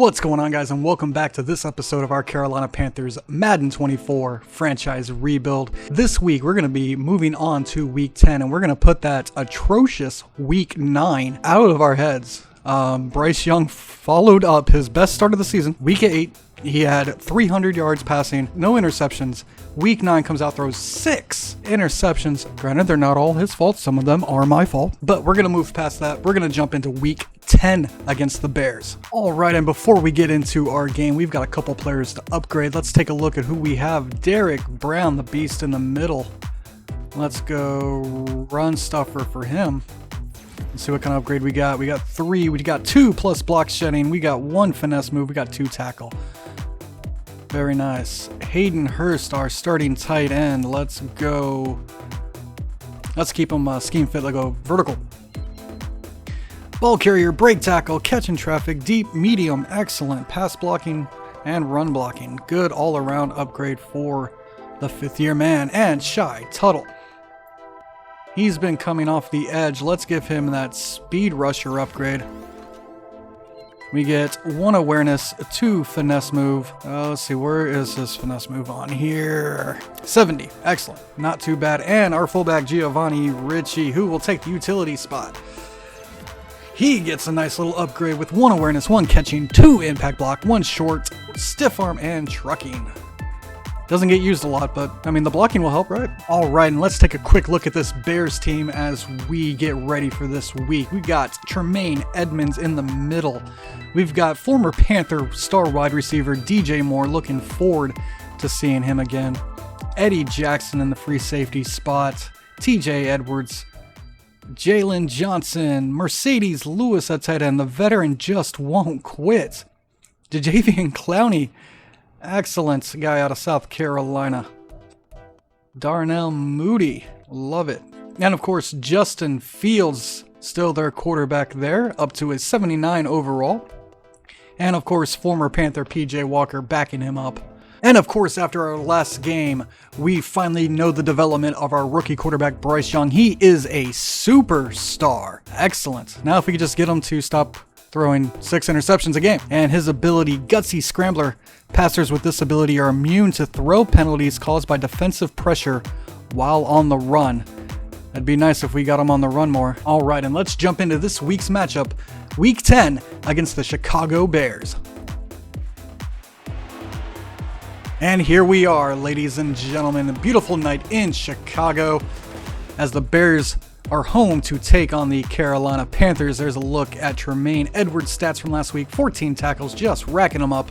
What's going on, guys, and welcome back to this episode of our Carolina Panthers Madden 24 franchise rebuild. This week we're going to be moving on to week 10, and we're going to put that atrocious week 9 out of our heads. Bryce Young followed up his best start of the season. Week 8, he had 300 yards passing, no interceptions. Week 9 comes out, throws 6 interceptions. Granted, they're not all his fault. Some of them are my fault. But we're going to move past that. We're going to jump into week 10 against the Bears. All right, and before we get into our game, we've got a couple players to upgrade. Let's take a look at who we have. Derek Brown, the beast in the middle. Let's go run stuffer for him. Let's see what kind of upgrade we got. We got 3. We got 2 plus block shedding. We got 1 finesse move. We got 2 tackle. Very nice. Hayden Hurst, our starting tight end. Let's go. Let's keep him scheme fit. Let's go vertical. Ball carrier, break tackle, catch in traffic, deep, medium, excellent. Pass blocking and run blocking. Good all-around upgrade for the 5th-year man. And Shy Tuttle. He's been coming off the edge. Let's give him that speed rusher upgrade. We get 1 awareness, 2 finesse move. Let's see, where is this finesse move on here? 70. Excellent. Not too bad. And our fullback, Giovanni Ritchie, who will take the utility spot. He gets a nice little upgrade with 1 awareness, 1 catching, 2 impact block, 1 short, stiff arm, and trucking. Doesn't get used a lot, but I mean, the blocking will help, right? All right, and let's take a quick look at this Bears team as we get ready for this week. We got Tremaine Edmonds in the middle. We've got former Panther star wide receiver DJ Moore. Looking forward to seeing him again. Eddie Jackson in the free safety spot. TJ Edwards. Jalen Johnson. Mercedes Lewis at tight end. The veteran just won't quit. Jajavian Clowney. Excellent guy out of South Carolina. Darnell Moody. Love it. And of course, Justin Fields, still their quarterback there, up to his 79 overall. And of course, former Panther PJ Walker backing him up. And of course, after our last game, we finally know the development of our rookie quarterback, Bryce Young. He is a superstar. Excellent. Now if we could just get him to stop throwing 6 interceptions a game. And his ability, Gutsy Scrambler. Passers with this ability are immune to throw penalties caused by defensive pressure while on the run. That'd be nice if we got him on the run more. All right, and let's jump into this week's matchup. Week 10 against the Chicago Bears. And here we are, ladies and gentlemen. A beautiful night in Chicago as the Bears are home to take on the Carolina Panthers. There's a look at Tremaine Edwards' stats from last week. 14 tackles, just racking them up.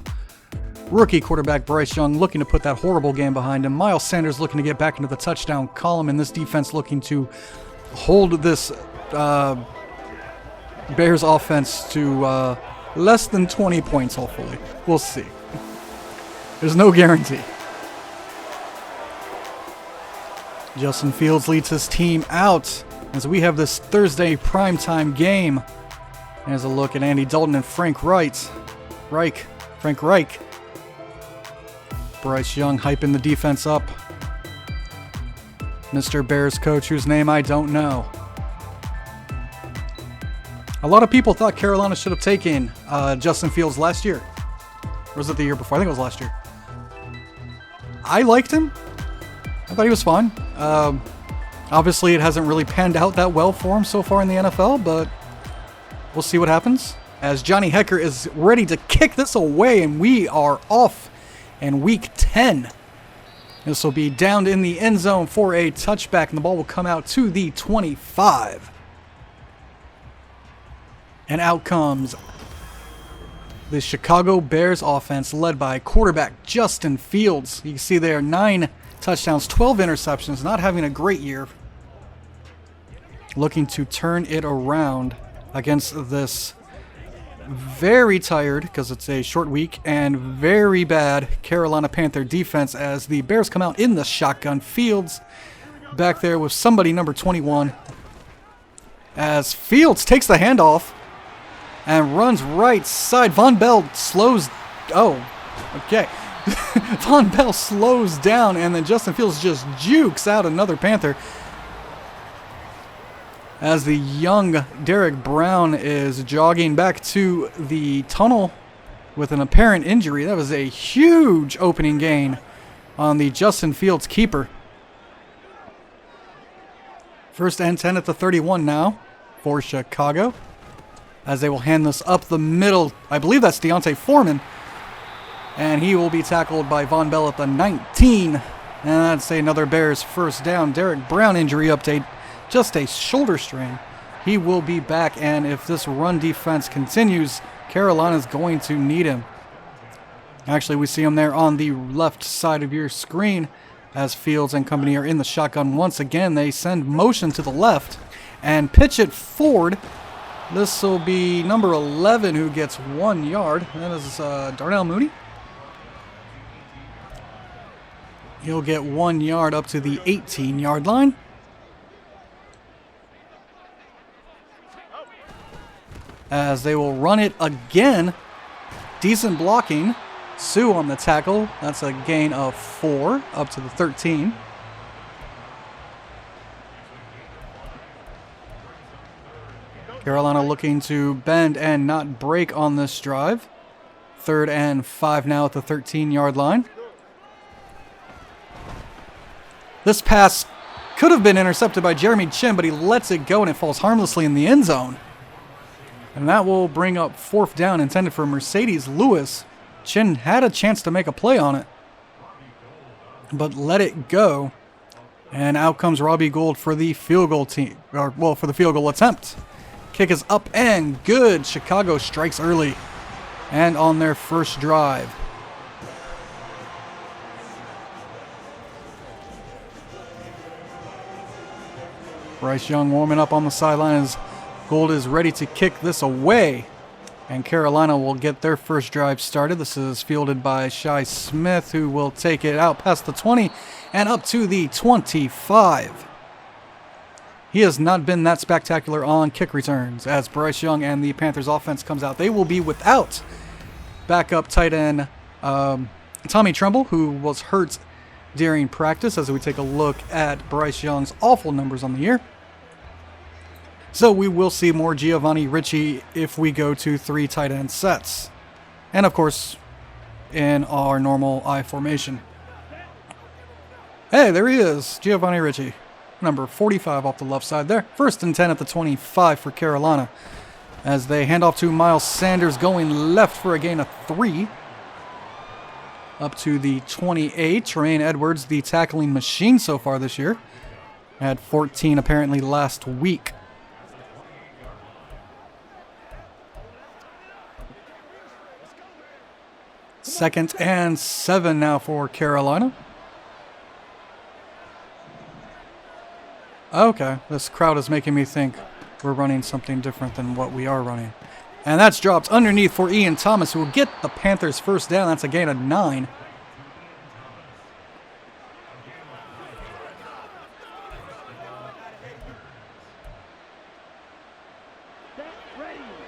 Rookie quarterback Bryce Young looking to put that horrible game behind him. Miles Sanders looking to get back into the touchdown column, and this defense looking to hold this Bears offense to less than 20 points, hopefully. We'll see. There's no guarantee. Justin Fields leads his team out as we have this Thursday primetime game. There's a look at Andy Dalton and Frank Reich. Bryce Young hyping the defense up. Mr. Bears coach, whose name I don't know. A lot of people thought Carolina should have taken Justin Fields last year. Or was it the year before? I think it was last year. I liked him. I thought he was fine. Obviously, it hasn't really panned out that well for him so far in the NFL, but we'll see what happens. As Johnny Hecker is ready to kick this away, and we are off in week 10. This will be down in the end zone for a touchback, and the ball will come out to the 25. And out comes the Chicago Bears offense led by quarterback Justin Fields. You can see there 9 touchdowns, 12 interceptions, not having a great year. Looking to turn it around against this very tired, because it's a short week, and very bad Carolina Panther defense as the Bears come out in the shotgun. Fields back there with somebody number 21. As Fields takes the handoff and runs right side. Von Bell slows... Oh, okay. Von Bell slows down, and then Justin Fields just jukes out another Panther. as the young Derek Brown is jogging back to the tunnel with an apparent injury. That was a huge opening gain on the Justin Fields keeper. First and 10 at the 31 now for Chicago, as they will hand this up the middle. I believe that's Deontay Foreman, and he will be tackled by Von Bell at the 19. And that's another Bears first down. Derek Brown injury update, just a shoulder strain. He will be back, and if this run defense continues, Carolina's going to need him. Actually, we see him there on the left side of your screen as Fields and company are in the shotgun once again. They send motion to the left and pitch it forward. This will be number 11 who gets 1 yard. That is Darnell Mooney. He'll get 1 yard up to the 18-yard line. As they will run it again. Decent blocking. Sue on the tackle. That's a gain of 4 up to the 13. Carolina looking to bend and not break on this drive. 3rd and 5 now at the 13-yard line. This pass could have been intercepted by Jeremy Chin, but he lets it go and it falls harmlessly in the end zone. And that will bring up 4th down intended for Mercedes Lewis. Chin had a chance to make a play on it, but let it go. And out comes Robbie Gould for the field goal team, for the field goal attempt. Kick is up and good. Chicago strikes early and on their first drive. Bryce Young warming up on the sideline as Gould is ready to kick this away, and Carolina will get their first drive started. This is fielded by Shi Smith, who will take it out past the 20 and up to the 25. He has not been that spectacular on kick returns as Bryce Young and the Panthers offense comes out. They will be without backup tight end Tommy Tremble, who was hurt during practice, as we take a look at Bryce Young's awful numbers on the year. So we will see more Giovanni Ricci if we go to 3 tight end sets. And of course, in our normal I formation. Hey, there he is, Giovanni Ricci. Number 45 off the left side there. 1st and 10 at the 25 for Carolina, as they hand off to Miles Sanders going left for a gain of 3. Up to the 28. Tremaine Edwards, the tackling machine so far this year. Had 14 apparently last week. Second and 7 now for Carolina. Okay, this crowd is making me think we're running something different than what we are running. And that's dropped underneath for Ian Thomas, who will get the Panthers first down. That's a gain of 9.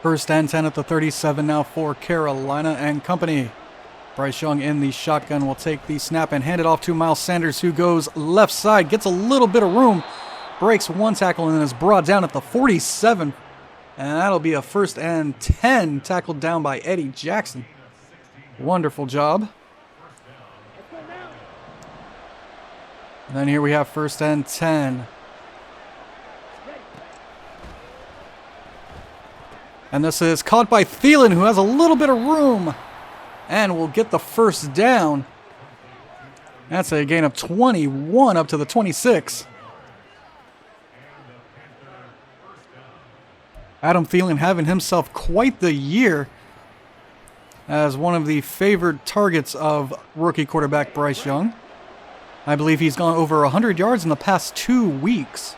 First and 10 at the 37 now for Carolina and company. Bryce Young in the shotgun will take the snap and hand it off to Miles Sanders, who goes left side, gets a little bit of room, breaks 1 tackle, and then is brought down at the 47. And that'll be a 1st and 10, tackled down by Eddie Jackson. Wonderful job. And then here we have 1st and 10. And this is caught by Thielen, who has a little bit of room and will get the first down. That's a gain of 21 up to the 26. Adam Thielen having himself quite the year as one of the favored targets of rookie quarterback Bryce Young. I believe he's gone over 100 yards in the past 2 weeks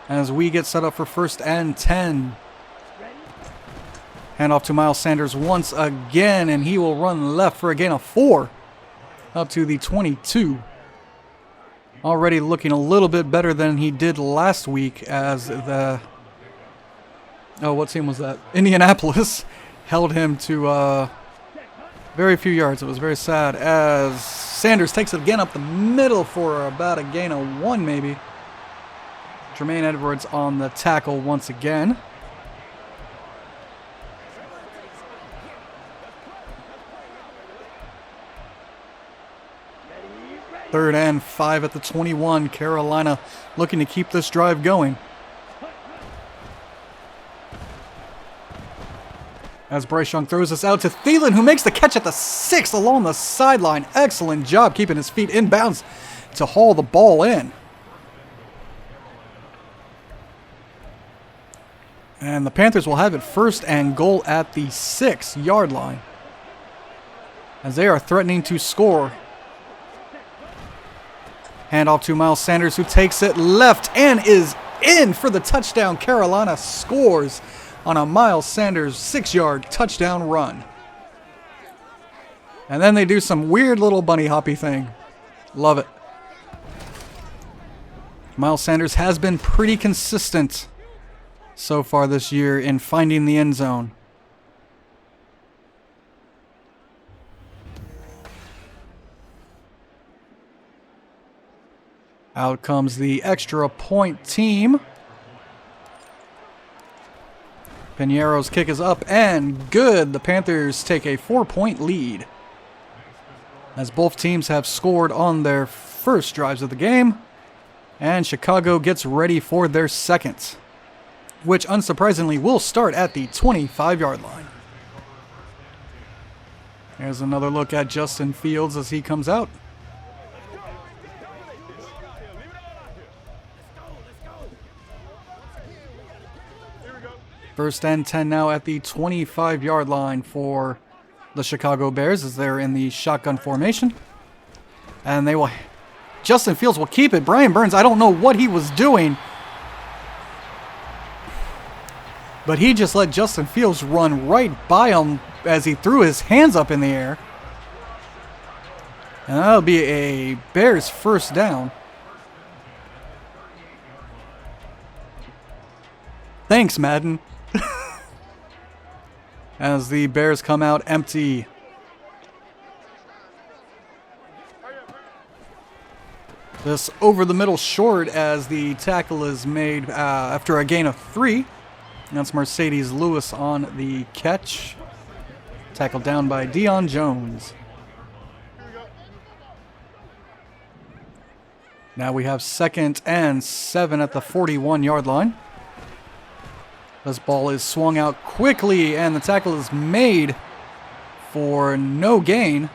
as we get set up for 1st and 10. Hand off to Miles Sanders once again, and he will run left for a gain of 4 up to the 22. Already looking a little bit better than he did last week as the... Oh, what team was that? Indianapolis held him to very few yards. It was very sad as Sanders takes it again up the middle for about a gain of 1 maybe. Tremaine Edwards on the tackle once again. 3rd and 5 at the 21. Carolina looking to keep this drive going. As Bryce Young throws this out to Thielen, who makes the catch at the 6 along the sideline. Excellent job keeping his feet inbounds to haul the ball in. And the Panthers will have it 1st and goal at the 6-yard line, as they are threatening to score. Handoff to Miles Sanders, who takes it left and is in for the touchdown. Carolina scores on a Miles Sanders 6-yard touchdown run. And then they do some weird little bunny hoppy thing. Love it. Miles Sanders has been pretty consistent so far this year in finding the end zone. Out comes the extra point team. Piñeiro's kick is up and good. The Panthers take a 4-point lead, as both teams have scored on their first drives of the game, and Chicago gets ready for their second, which unsurprisingly will start at the 25-yard line. Here's another look at Justin Fields as he comes out. First and 10 now at the 25-yard line for the Chicago Bears, as they're in the shotgun formation. And they will... Justin Fields will keep it. Brian Burns, I don't know what he was doing, but he just let Justin Fields run right by him as he threw his hands up in the air. And that'll be a Bears 1st down. Thanks, Madden. As the Bears come out empty. This over the middle short as the tackle is made after a gain of 3. That's Mercedes Lewis on the catch. Tackled down by Deion Jones. Now we have 2nd and 7 at the 41-yard line. This ball is swung out quickly, and the tackle is made for no gain.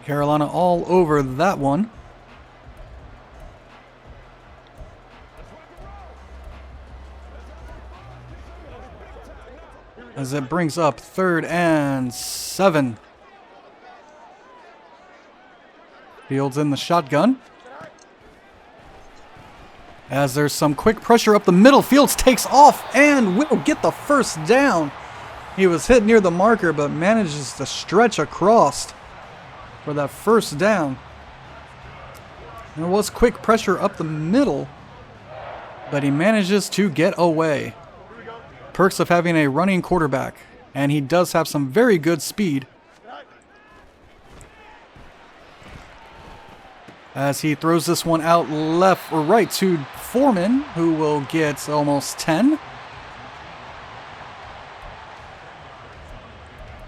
Carolina all over that one. As it brings up 3rd and 7. Fields in the shotgun. As there's some quick pressure up the middle, Fields takes off and will get the 1st down. He was hit near the marker, but manages to stretch across for that 1st down. There was quick pressure up the middle, but he manages to get away. Perks of having a running quarterback, and he does have some very good speed. As he throws this one out left or right to Foreman, who will get almost 10.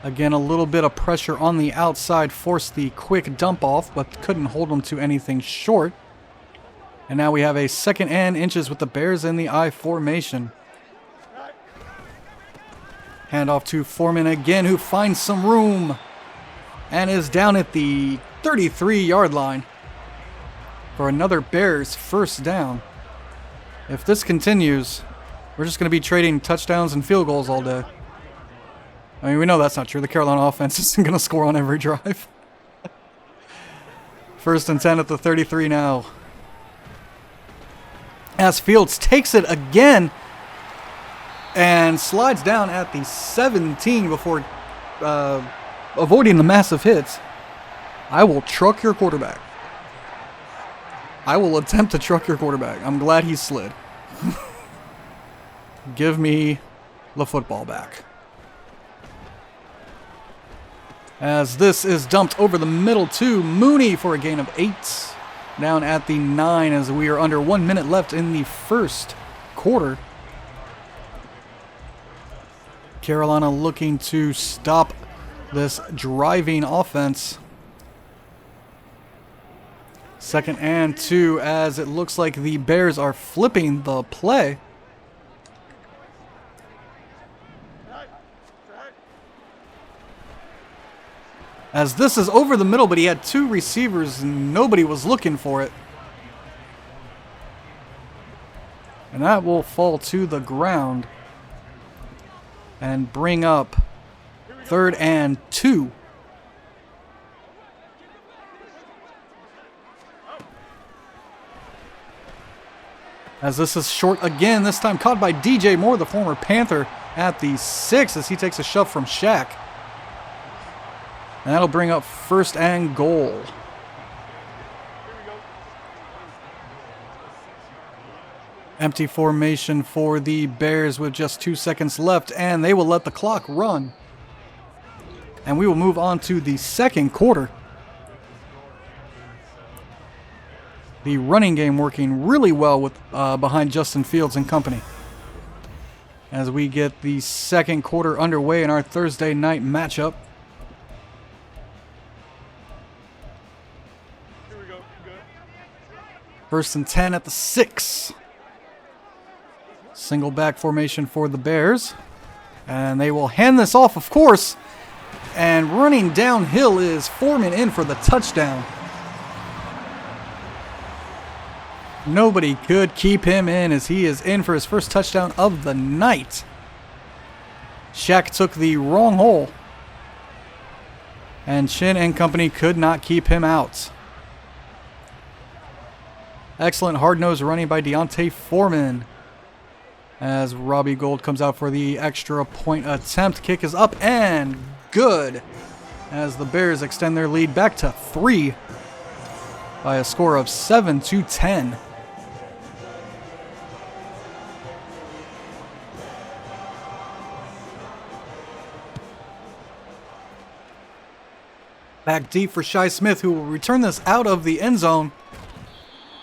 Again, a little bit of pressure on the outside forced the quick dump off, but couldn't hold him to anything short. And now we have a 2nd and inches with the Bears in the I formation. Handoff to Foreman again, who finds some room and is down at the 33-yard line for another Bears 1st down. If this continues, we're just going to be trading touchdowns and field goals all day. I mean, we know that's not true. The Carolina offense isn't going to score on every drive. 1st and 10 at the 33 now. As Fields takes it again and slides down at the 17 before avoiding the massive hits. I will truck your quarterback. I will attempt to truck your quarterback. I'm glad he slid. Give me the football back. As this is dumped over the middle to Mooney for a gain of 8. Down at the 9 as we are under 1 minute left in the 1st quarter. Carolina looking to stop this driving offense. 2nd and 2 as it looks like the Bears are flipping the play. As this is over the middle, but he had 2 receivers and nobody was looking for it. And that will fall to the ground and bring up 3rd and 2. As this is short again, this time caught by DJ Moore, the former Panther, at the 6 as he takes a shove from Shaq. And that'll bring up 1st and goal. Empty formation for the Bears with just 2 seconds left, and they will let the clock run. And we will move on to the 2nd quarter. The running game working really well with behind Justin Fields and company. As we get the 2nd quarter underway in our Thursday night matchup. 1st and 10 at the 6. Single back formation for the Bears. And they will hand this off, of course. And running downhill is Foreman in for the touchdown. Nobody could keep him in as he is in for his first touchdown of the night. Shaq took the wrong hole. And Chin and company could not keep him out. Excellent hard-nosed running by Deontay Foreman. As Robbie Gould comes out for the extra point attempt. Kick is up and good. As the Bears extend their lead back to 3 by a score of 7-10. Back deep for Shi Smith, who will return this out of the end zone.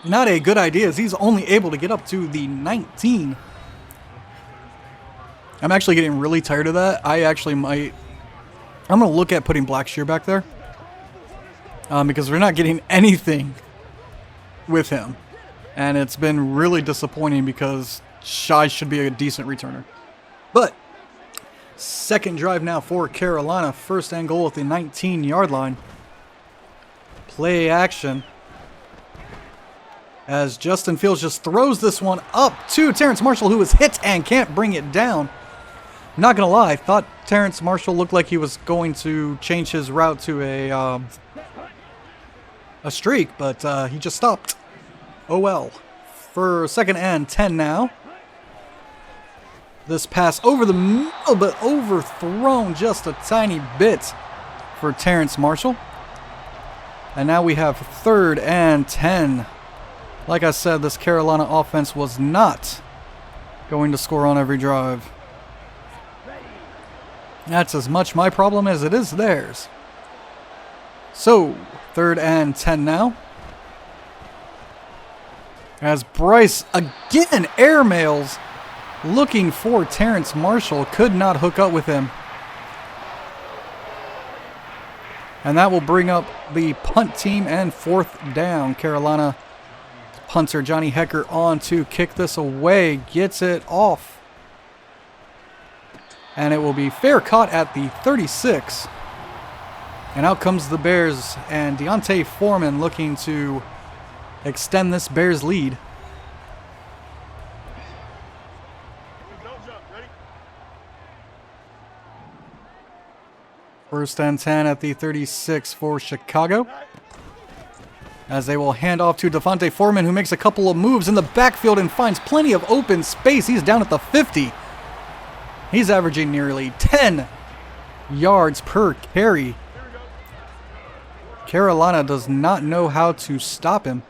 Not a good idea as he's only able to get up to the 19. I'm actually getting really tired of that. I actually might... I'm going to look at putting Blackshear back there. Because we're not getting anything with him. And it's been really disappointing because Shi should be a decent returner. But, 2nd drive now for Carolina. 1st and goal at the 19-yard line. Play action. As Justin Fields just throws this one up to Terrence Marshall, who was hit and can't bring it down. Not going to lie, I thought Terrence Marshall looked like he was going to change his route to a streak, but he just stopped. Oh well. For 2nd and 10 now. This pass over the middle, but overthrown just a tiny bit for Terrence Marshall. And now we have 3rd and 10. Like I said, this Carolina offense was not going to score on every drive. That's as much my problem as it is theirs. So, 3rd and 10 now. As Bryce again airmails, looking for Terrence Marshall, could not hook up with him. And that will bring up the punt team and 4th down. Carolina punter Johnny Hecker on to kick this away, gets it off. And it will be fair caught at the 36. And out comes the Bears and Deontay Foreman looking to extend this Bears lead. First and 10 at the 36 for Chicago. As they will hand off to Devontae Foreman, who makes a couple of moves in the backfield and finds plenty of open space. He's down at the 50. He's averaging nearly 10 yards per carry. Carolina does not know how to stop him.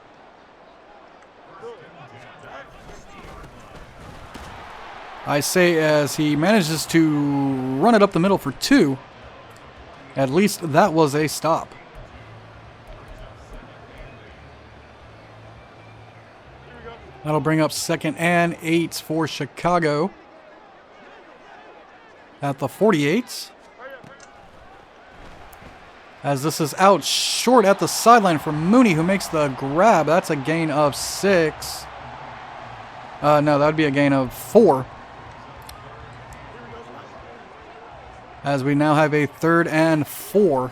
I say as he manages to run it up the middle for 2. At least that was a stop. That'll bring up 2nd and 8 for Chicago. At the 48. As this is out short at the sideline for Mooney, who makes the grab. That's a gain of 6. No, that would be a gain of 4. As we now have a 3rd and 4.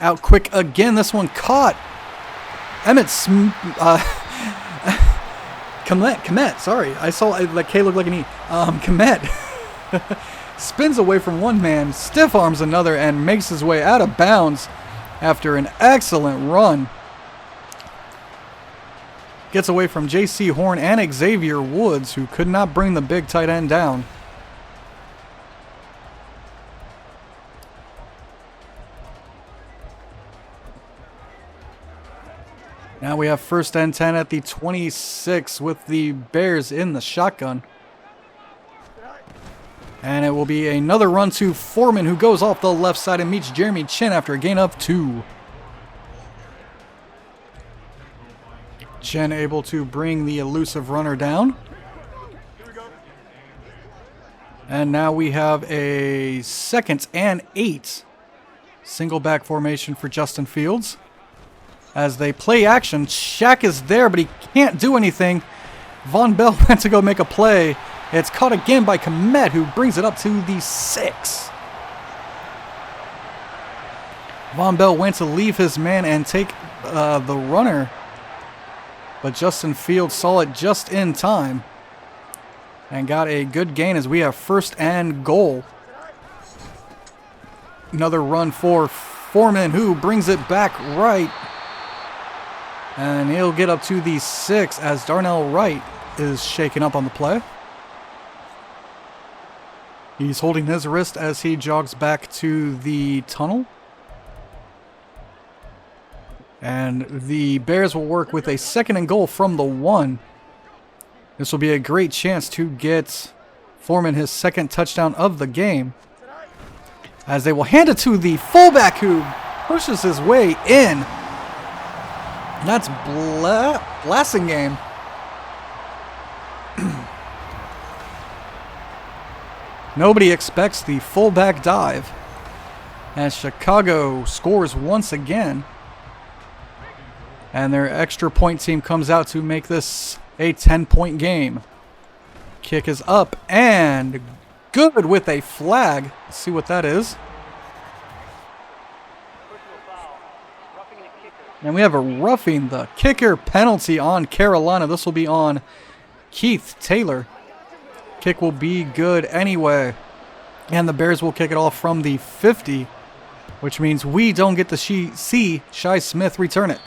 Out quick again. This one caught. Komet, sorry. I saw that K looked like an E. Komet spins away from one man, stiff arms another, and makes his way out of bounds after an excellent run. Gets away from J.C. Horn and Xavier Woods, who could not bring the big tight end down. Now we have 1st and 10 at the 26 with the Bears in the shotgun. And it will be another run to Foreman, who goes off the left side and meets Jeremy Chin after a gain of 2. Chin able to bring the elusive runner down. And now we have a 2nd and 8. Single back formation for Justin Fields. As they play action, Shaq is there, but he can't do anything. Von Bell went to go make a play. It's caught again by Komet, who brings it up to the 6. Von Bell went to leave his man and take the runner, but Justin Fields saw it just in time and got a good gain as we have 1st and goal. Another run for Foreman, who brings it back right. And he'll get up to the 6 as Darnell Wright is shaken up on the play. He's holding his wrist as he jogs back to the tunnel. And the Bears will work with a 2nd and goal from the 1. This will be a great chance to get Foreman his 2nd touchdown of the game, as they will hand it to the fullback, who pushes his way in. And that's Blasingame. Nobody expects the fullback dive, as Chicago scores once again. And their extra point team comes out to make this a 10-point game. Kick is up and good with a flag. Let's see what that is. And we have a roughing the kicker penalty on Carolina. This will be on Keith Taylor. Kick will be good anyway. And the Bears will kick it off from the 50, which means we don't get to see Shi Smith return it,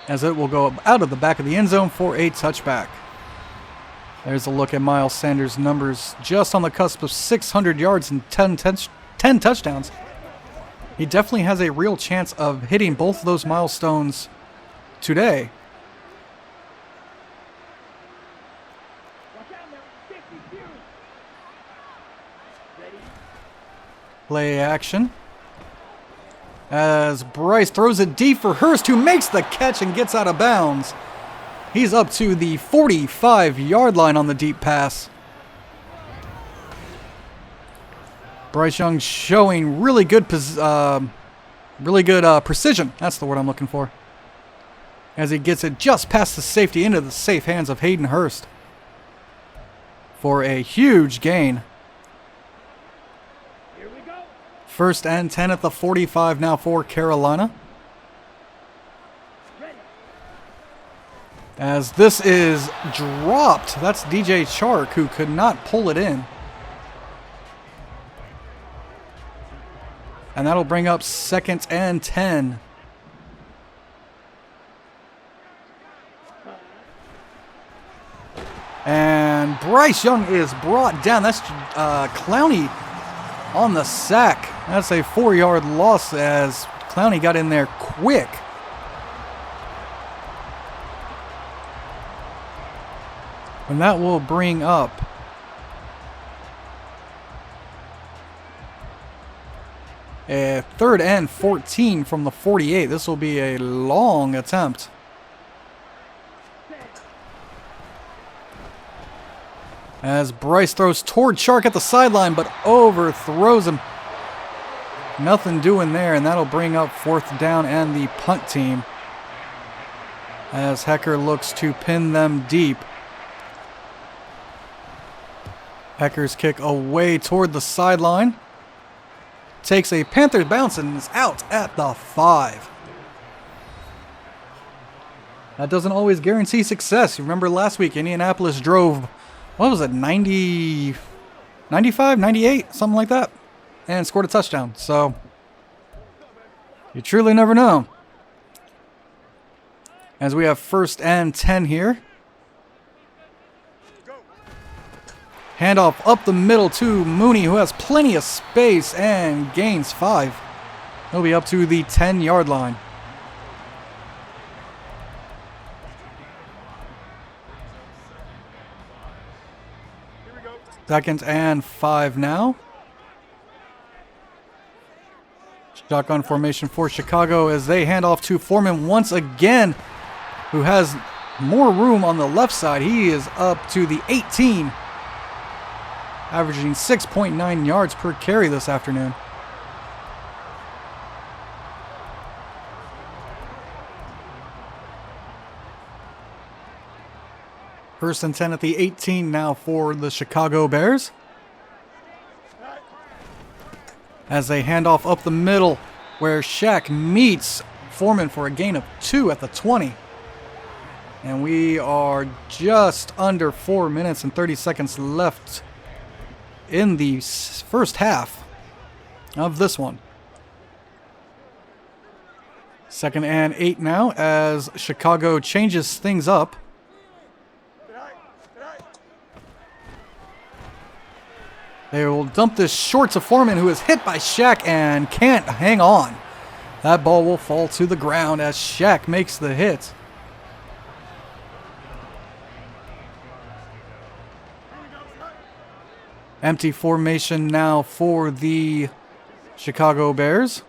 as it will go out of the back of the end zone for a touchback. There's a look at Miles Sanders' numbers, just on the cusp of 600 yards and 10 touchdowns. He definitely has a real chance of hitting both of those milestones today. Play action. As Bryce throws it deep for Hurst, who makes the catch and gets out of bounds. He's up to the 45-yard line on the deep pass. Bryce Young showing really good precision. That's the word I'm looking for. As he gets it just past the safety into the safe hands of Hayden Hurst for a huge gain. 1st and 10 at the 45 now for Carolina. As this is dropped. That's DJ Chark, who could not pull it in. And that'll bring up 2nd and 10. And Bryce Young is brought down. That's Clowney on the sack. That's a 4-yard loss as Clowney got in there quick. And that will bring up a 3rd and 14 from the 48. This will be a long attempt. As Bryce throws toward Chark at the sideline, but overthrows him. Nothing doing there, and that'll bring up 4th down and the punt team. As Hecker looks to pin them deep. Hecker's kick away toward the sideline. Takes a Panthers bounce and is out at the 5. That doesn't always guarantee success. You remember last week, Indianapolis drove, what was it, 90, 95, 98, something like that, and scored a touchdown. So, you truly never know. As we have 1st and 10 here. Handoff up the middle to Mooney, who has plenty of space and gains 5. He'll be up to the 10-yard line. Second and 5 now. Shotgun formation for Chicago as they hand off to Foreman once again, who has more room on the left side. He is up to the 18, averaging 6.9 yards per carry this afternoon. First and 10 at the 18 now for the Chicago Bears. As they hand off up the middle, where Shaq meets Foreman for a gain of 2 at the 20. And we are just under 4 minutes and 30 seconds left in the first half of this one. Second and 8 now as Chicago changes things up. They will dump this short to Foreman, who is hit by Shaq and can't hang on. That ball will fall to the ground as Shaq makes the hit. Empty formation now for the Chicago Bears.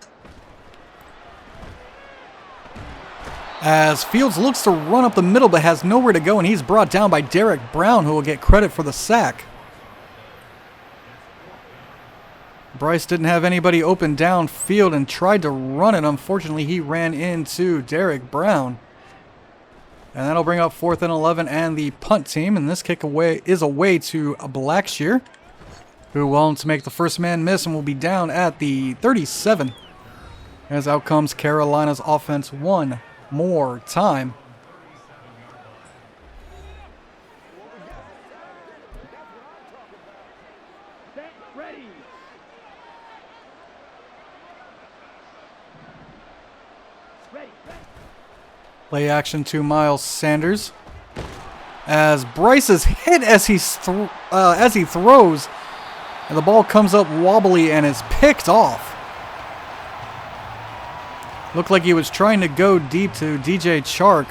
As Fields looks to run up the middle but has nowhere to go, and he's brought down by Derek Brown, who will get credit for the sack. Bryce didn't have anybody open downfield and tried to run it. Unfortunately, he ran into Derek Brown. And that'll bring up 4th and 11 and the punt team. And this kick away is away to Blackshear, who won't make the first man miss and will be down at the 37. As out comes Carolina's offense one more time. Play action to Miles Sanders. As Bryce is hit as he throws, and the ball comes up wobbly and is picked off. Looked like he was trying to go deep to DJ Chark.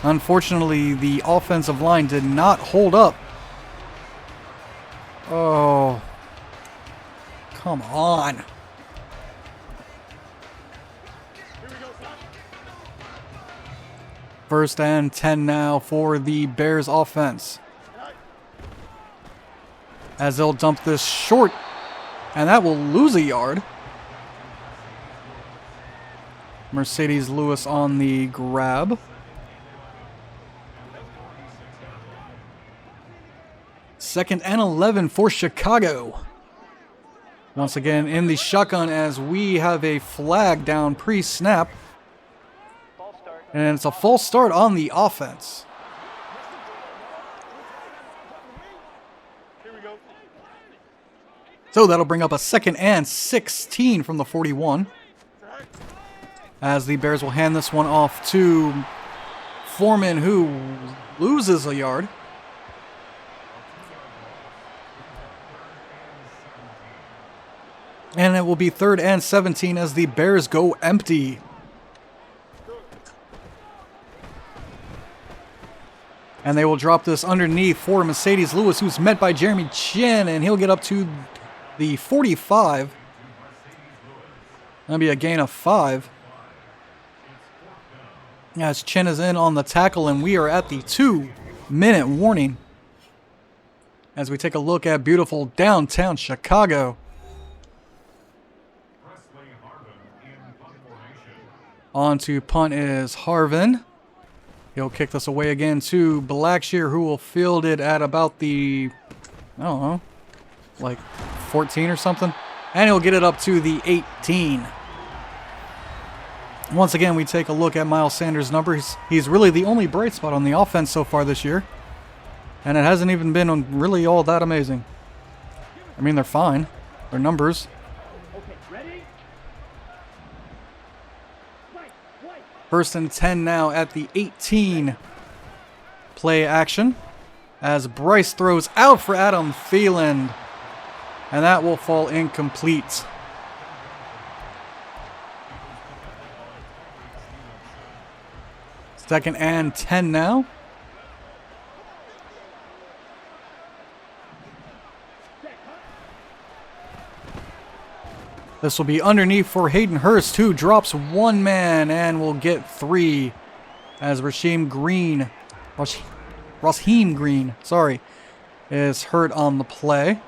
Unfortunately, the offensive line did not hold up. Oh, come on. First and 10 now for the Bears offense. As they'll dump this short, and that will lose a yard. Mercedes Lewis on the grab. Second and 11 for Chicago. Once again in the shotgun as we have a flag down pre-snap. And it's a false start on the offense. So that'll bring up a second and 16 from the 41. As the Bears will hand this one off to Foreman, who loses a yard. And it will be 3rd and 17 as the Bears go empty. And they will drop this underneath for Mercedes Lewis, who's met by Jeremy Chin, and he'll get up to the 45. That'll be a gain of 5. As Chin is in on the tackle, and we are at the 2-minute warning. As we take a look at beautiful downtown Chicago. On to punt is Harvin. He'll kick this away again to Blackshear, who will field it at about the, I don't know, like 14 or something. And he'll get it up to the 18. Once again, we take a look at Miles Sanders' numbers. He's really the only bright spot on the offense so far this year. And it hasn't even been really all that amazing. I mean, they're fine. They're numbers. First and 10 now at the 18. Play action as Bryce throws out for Adam Thielen. And that will fall incomplete. Second and 10 now. This will be underneath for Hayden Hurst, who drops one man and will get 3 as Rasheem Green, is hurt on the play.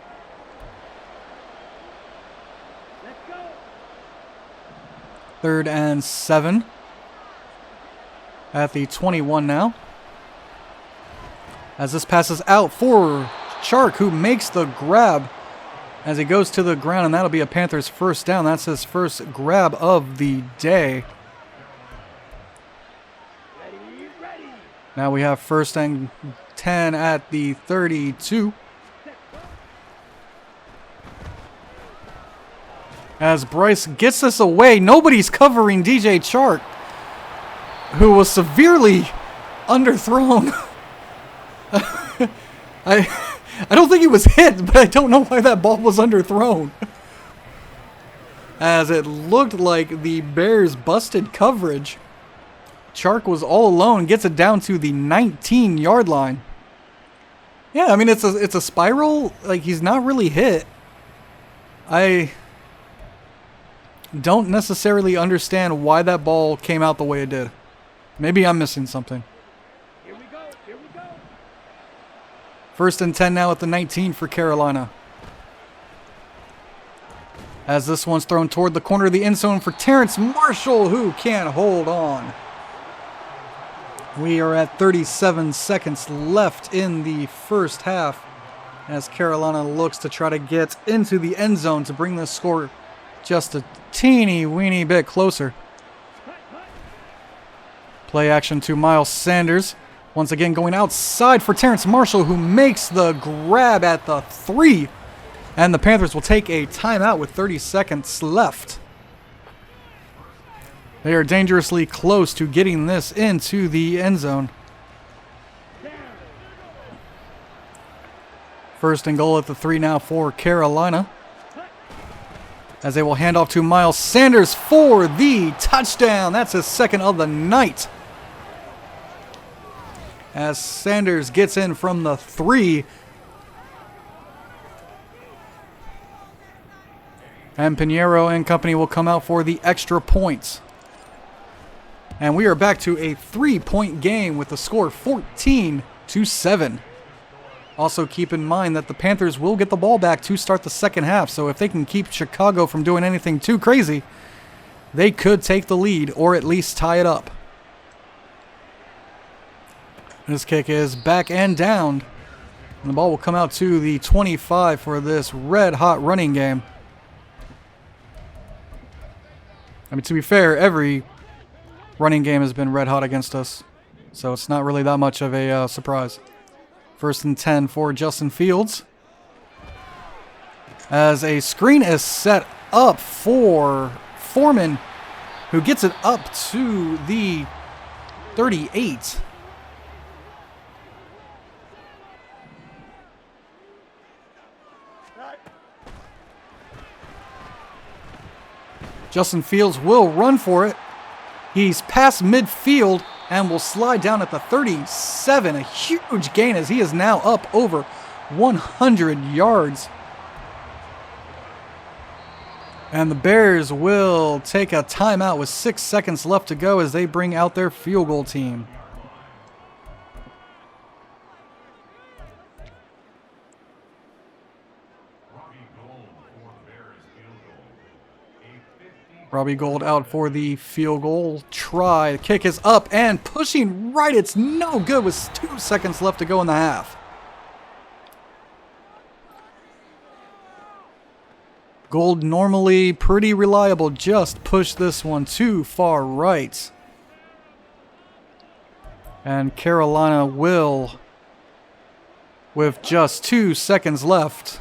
Third and 7 at the 21 now. As this passes out for Chark, who makes the grab as he goes to the ground, and that'll be a Panthers first down. That's his first grab of the day. Now we have first and 10 at the 32. As Bryce gets this away, nobody's covering DJ Chark, who was severely underthrown. I don't think he was hit, but I don't know why that ball was underthrown. As it looked like the Bears busted coverage. Chark was all alone, gets it down to the 19-yard line. Yeah, I mean, it's a spiral. Like, he's not really hit. I don't necessarily understand why that ball came out the way it did. Maybe I'm missing something. First and 10 now at the 19 for Carolina. As this one's thrown toward the corner of the end zone for Terrence Marshall, who can't hold on. We are at 37 seconds left in the first half as Carolina looks to try to get into the end zone to bring this score just a teeny weeny bit closer. Play action to Miles Sanders. Once again going outside for Terrence Marshall, who makes the grab at the 3. And the Panthers will take a timeout with 30 seconds left. They are dangerously close to getting this into the end zone. First and goal at the 3 now for Carolina. As they will hand off to Miles Sanders for the touchdown. That's his second of the night. As Sanders gets in from the 3. And Pinheiro and company will come out for the extra points. And we are back to a 3-point game with the score 14-7. Also keep in mind that the Panthers will get the ball back to start the second half. So if they can keep Chicago from doing anything too crazy, they could take the lead or at least tie it up. This kick is back and down. And the ball will come out to the 25 for this red-hot running game. I mean, to be fair, every running game has been red-hot against us. So it's not really that much of a surprise. First and 10 for Justin Fields. As a screen is set up for Foreman, who gets it up to the 38. Justin Fields will run for it. He's past midfield and will slide down at the 37. A huge gain as he is now up over 100 yards. And the Bears will take a timeout with 6 seconds left to go as they bring out their field goal team. Robbie Gould out for the field goal try. The kick is up and pushing right. It's no good with 2 seconds left to go in the half. Gould, normally pretty reliable, just pushed this one too far right. And Carolina will, with just 2 seconds left,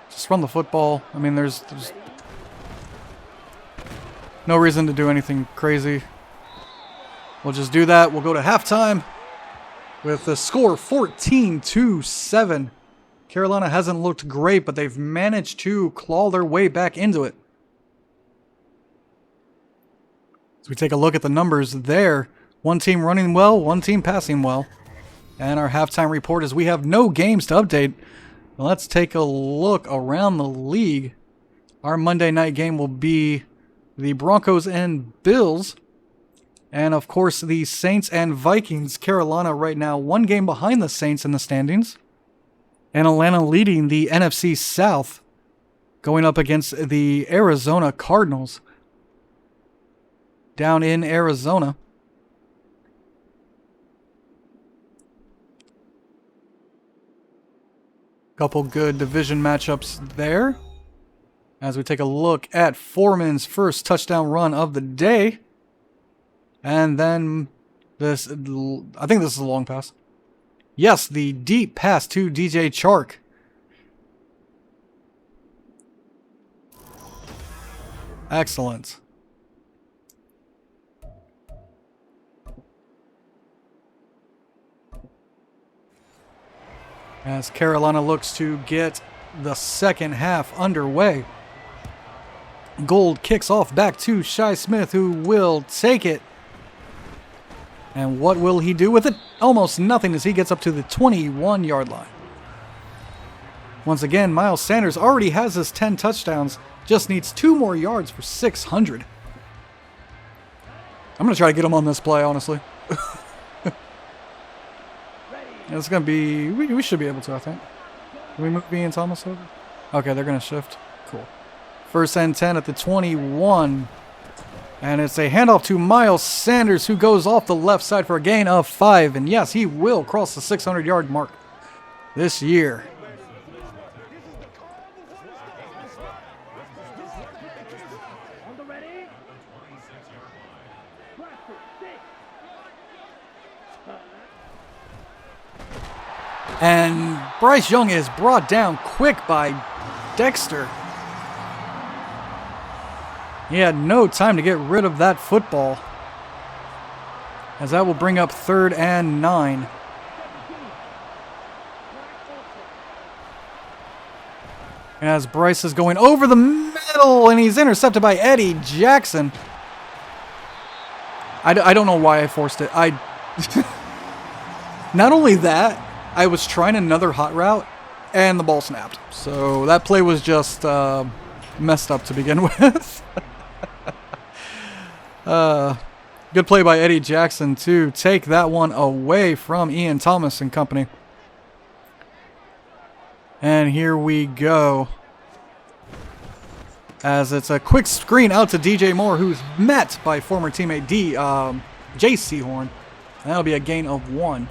just run the football. I mean, there's no reason to do anything crazy. We'll just do that. We'll go to halftime with the score 14-7. Carolina hasn't looked great, but they've managed to claw their way back into it. So we take a look at the numbers there. One team running well, one team passing well. And our halftime report is we have no games to update. Let's take a look around the league. Our Monday night game will be the Broncos and Bills. And of course the Saints and Vikings. Carolina right now 1 game behind the Saints in the standings. And Atlanta leading the NFC South, going up against the Arizona Cardinals down in Arizona. Couple good division matchups there. As we take a look at Foreman's first touchdown run of the day. And then this, I think this is a long pass. Yes, the deep pass to DJ Chark. Excellent. As Carolina looks to get the second half underway. Gould kicks off back to Shi Smith, who will take it. And what will he do with it? Almost nothing as he gets up to the 21-yard line. Once again, Miles Sanders already has his 10 touchdowns. Just needs 2 more yards for 600. I'm going to try to get him on this play, honestly. It's going to be... We should be able to, I think. Can we move Ian Thomas over? Okay, they're going to shift. Cool. First and 10 at the 21. And it's a handoff to Miles Sanders, who goes off the left side for a gain of 5. And yes, he will cross the 600-yard mark this year. And Bryce Young is brought down quick by Dexter. He had no time to get rid of that football, as that will bring up 3rd and 9. As Bryce is going over the middle, and he's intercepted by Eddie Jackson. I don't know why I forced it. Not only that, I was trying another hot route, and the ball snapped. So that play was just messed up to begin with. Good play by Eddie Jackson to take that one away from Ian Thomas and company. And here we go. As it's a quick screen out to DJ Moore, who's met by former teammate Jay Sehorn. And that'll be a gain of 1.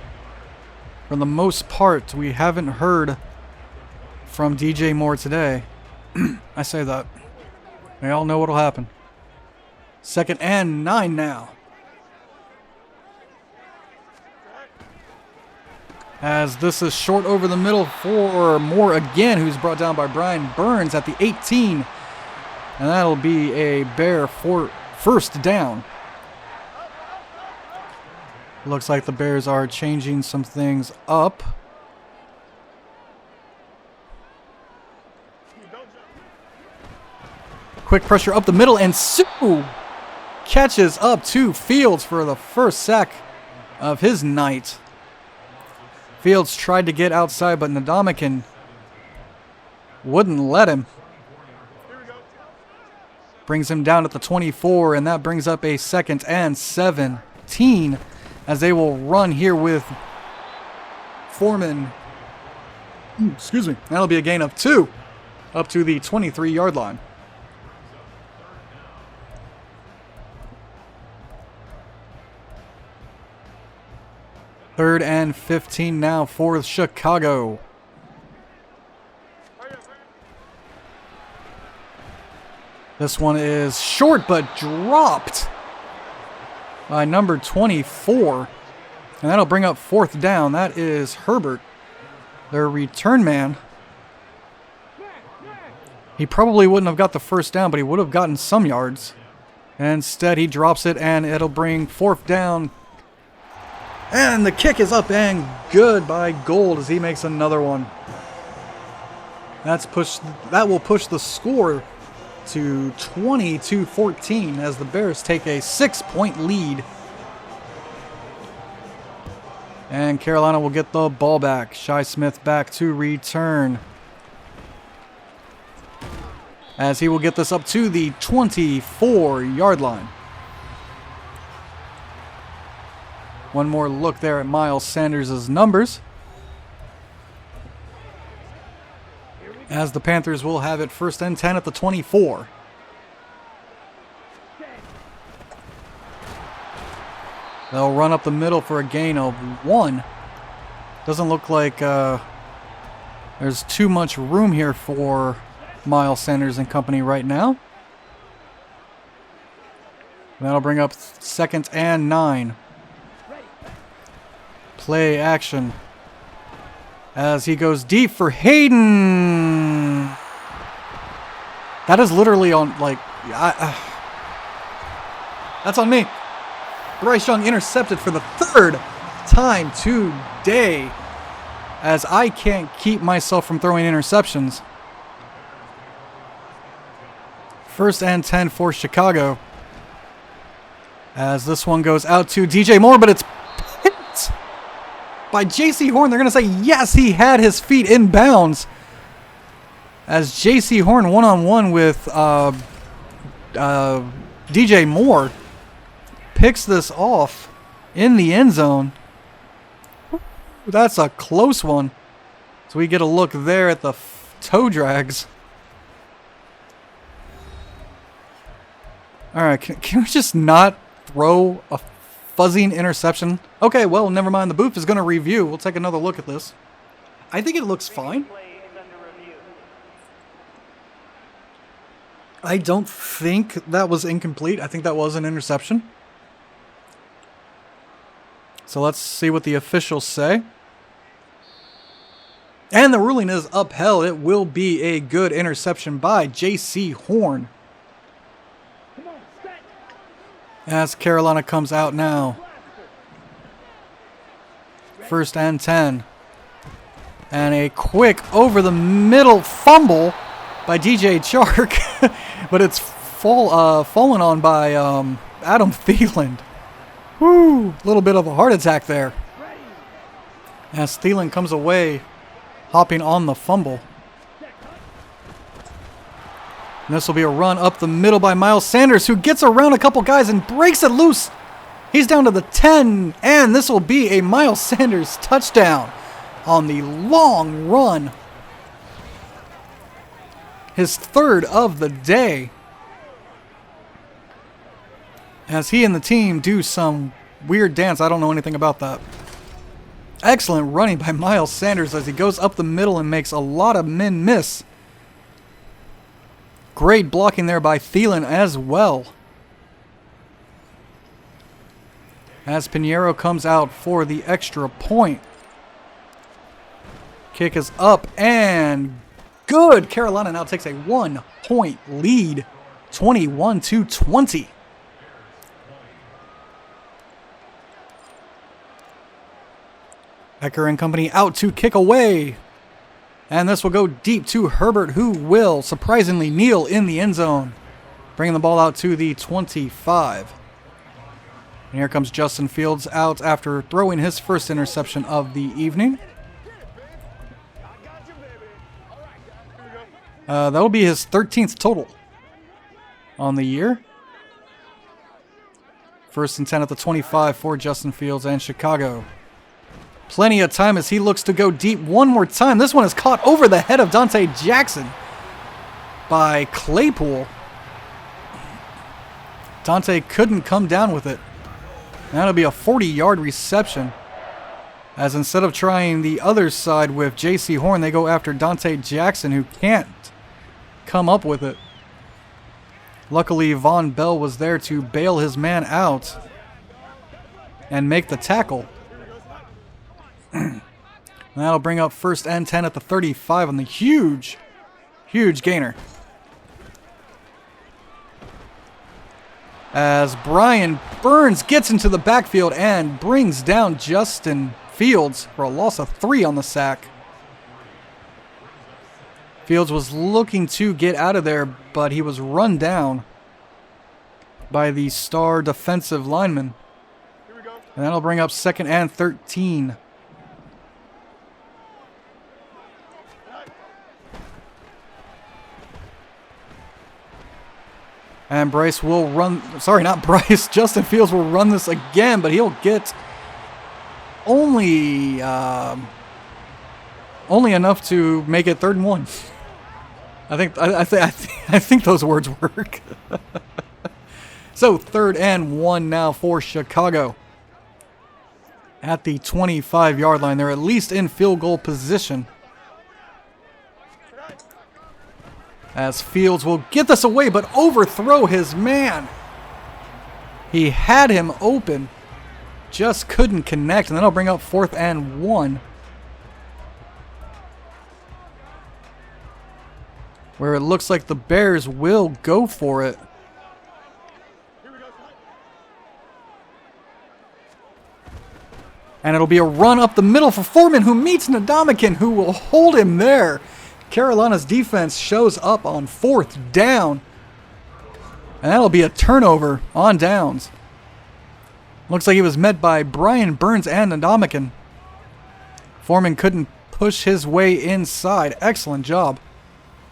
For the most part, we haven't heard from DJ Moore today. I say that. We all know what'll happen. 2nd and 9 now. As this is short over the middle for Moore again, who's brought down by Brian Burns at the 18. And that'll be a Bear for first down. Looks like the Bears are changing some things up. Quick pressure up the middle, and Sue catches up to Fields for the first sack of his night. Fields tried to get outside, but Ndamukong wouldn't let him. Brings him down at the 24, and that brings up a 2nd and 17 as they will run here with Foreman. Excuse me. That'll be a gain of 2 up to the 23-yard line. 3rd and 15 now for Chicago. This one is short but dropped by number 24. And that'll bring up 4th down. That is Herbert, their return man. He probably wouldn't have got the 1st down, but he would have gotten some yards. Instead, he drops it, and it'll bring 4th down. And the kick is up and good by Gold as he makes another one. That will push the score to 20-14 as the Bears take a 6-point lead. And Carolina will get the ball back. Shi Smith back to return, as he will get this up to the 24-yard line. One more look there at Miles Sanders' numbers, as the Panthers will have it 1st and 10 at the 24. They'll run up the middle for a gain of 1. Doesn't look like there's too much room here for Miles Sanders and company right now. That'll bring up 2nd and 9. Play action as he goes deep for Hayden. That is literally on, like, that's on me. Bryce Young intercepted for the 3rd time today, as I can't keep myself from throwing interceptions. 1st and 10 for Chicago, as this one goes out to DJ Moore, but it's picked by J.C. Horn. They're going to say, yes, he had his feet in bounds, as J.C. Horn one-on-one with DJ Moore picks this off in the end zone. That's a close one. So we get a look there at the toe drags. All right, can we just not throw a fuzzing interception? Okay, well, never mind. The booth is going to review. We'll take another look at this. I think it looks fine. I don't think that was incomplete. I think that was an interception. So let's see what the officials say. And the ruling is upheld. It will be a good interception by J.C. Horn, as Carolina comes out now. 1st and 10. And a quick over-the-middle fumble by DJ Chark. But it's fallen on by Adam Thielen. Woo! A little bit of a heart attack there, as Thielen comes away hopping on the fumble. And this will be a run up the middle by Miles Sanders, who gets around a couple guys and breaks it loose. He's down to the 10, and this will be a Miles Sanders touchdown on the long run. His 3rd of the day, as he and the team do some weird dance. I don't know anything about that. Excellent running by Miles Sanders as he goes up the middle and makes a lot of men miss. Great blocking there by Thielen as well, as Pinheiro comes out for the extra point. Kick is up and good. Carolina now takes a 1-point lead, 21-20. Becker and company out to kick away. And this will go deep to Herbert, who will surprisingly kneel in the end zone, bringing the ball out to the 25. And here comes Justin Fields out after throwing his first interception of the evening. That'll be his 13th total on the year. 1st and 10 at the 25 for Justin Fields and Chicago. Plenty of time as he looks to go deep one more time. This one is caught over the head of Dante Jackson by Claypool. Dante couldn't come down with it. That'll be a 40-yard reception. As instead of trying the other side with J.C. Horn, they go after Dante Jackson, who can't come up with it. Luckily, Von Bell was there to bail his man out and make the tackle. That'll bring up 1st and 10 at the 35 on the huge gainer. As Brian Burns gets into the backfield and brings down Justin Fields for a loss of 3 on the sack. Fields was looking to get out of there, but he was run down by the star defensive lineman. And that'll bring up 2nd and 13. And Bryce will run, sorry, not Bryce, Justin Fields will run this again, but he'll get only enough to make it 3rd and 1. I think those words work. So 3rd and 1 now for Chicago. At the 25-yard line, they're at least in field goal position. As Fields will get this away, but overthrow his man. He had him open, just couldn't connect, and then I'll bring up 4th and 1. Where it looks like the Bears will go for it. And it'll be a run up the middle for Foreman, who meets Ndamukong, who will hold him there. Carolina's defense shows up on 4th down. And that'll be a turnover on downs. Looks like he was met by Brian Burns and Ndamukong. Foreman couldn't push his way inside. Excellent job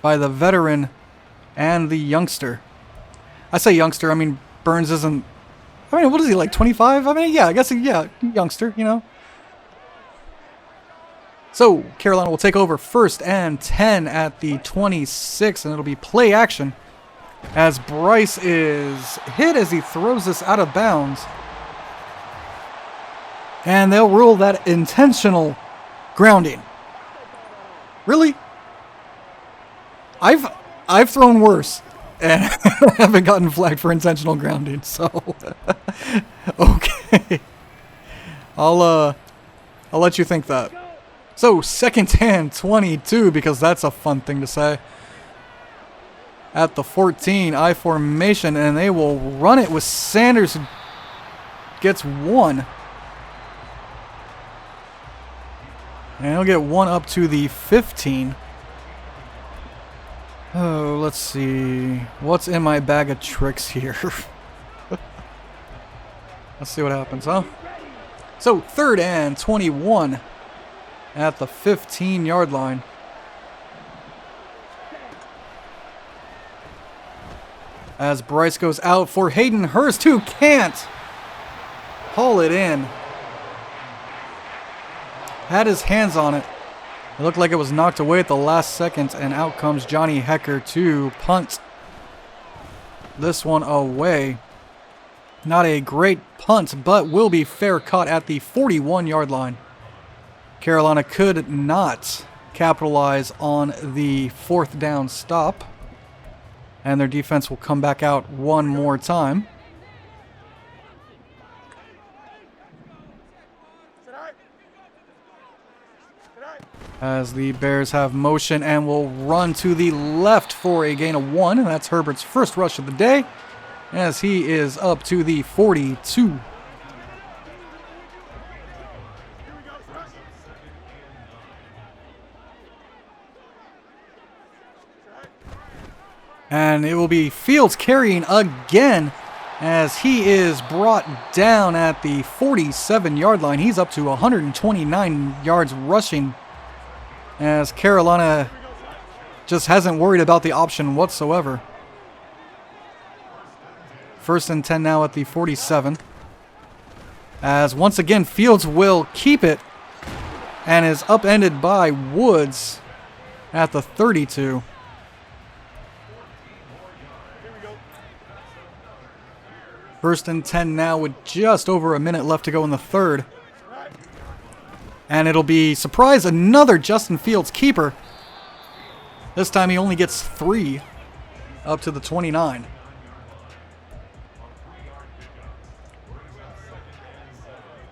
by the veteran and the youngster. I say youngster, I mean Burns isn't... I mean, what is he, like 25? I mean, yeah, I guess, yeah, youngster, you know. So, Carolina will take over 1st and 10 at the 26, and it'll be play action as Bryce is hit as he throws this out of bounds. And they'll rule that intentional grounding. Really? I've thrown worse and haven't gotten flagged for intentional grounding, so okay. I'll let you think that. So 2nd and 22, because that's a fun thing to say. At the 14, I formation, and they will run it with Sanders, who gets 1. And he'll get 1 up to the 15. Oh, let's see. What's in my bag of tricks here? Let's see what happens, huh? So, 3rd and 21 at the 15-yard line. As Bryce goes out for Hayden Hurst, who can't haul it in. Had his hands on it. It looked like it was knocked away at the last second, and out comes Johnny Hecker to punt this one away. Not a great punt, but will be fair caught at the 41-yard line. Carolina could not capitalize on the 4th down stop, and their defense will come back out one more time. As the Bears have motion and will run to the left for a gain of 1. And that's Herbert's first rush of the day, as he is up to the 42. And it will be Fields carrying again, as he is brought down at the 47-yard line. He's up to 129 yards rushing, as Carolina just hasn't worried about the option whatsoever. 1st and 10 now at the 47. As once again, Fields will keep it and is upended by Woods at the 32. First and 10 now with just over a minute left to go in the 3rd. And it'll be, surprise, another Justin Fields keeper. This time he only gets 3 up to the 29.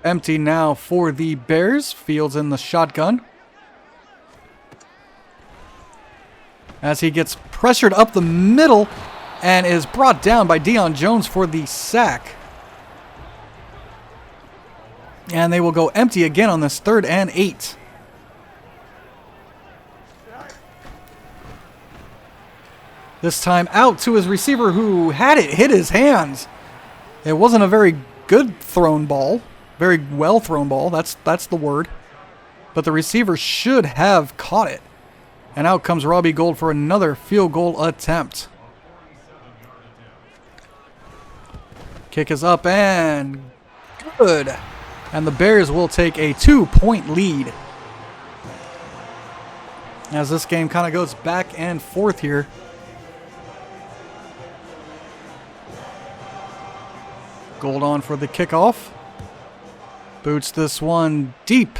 Empty now for the Bears. Fields in the shotgun. As he gets pressured up the middle and is brought down by Deion Jones for the sack. And they will go empty again on this 3rd and 8. This time out to his receiver who had it hit his hands. It wasn't a very good thrown ball. Very well thrown ball. That's the word. But the receiver should have caught it. And out comes Robbie Gould for another field goal attempt. Kick is up and good. And the Bears will take a 2-point lead. As this game kind of goes back and forth here. Gould on for the kickoff. Boots this one deep.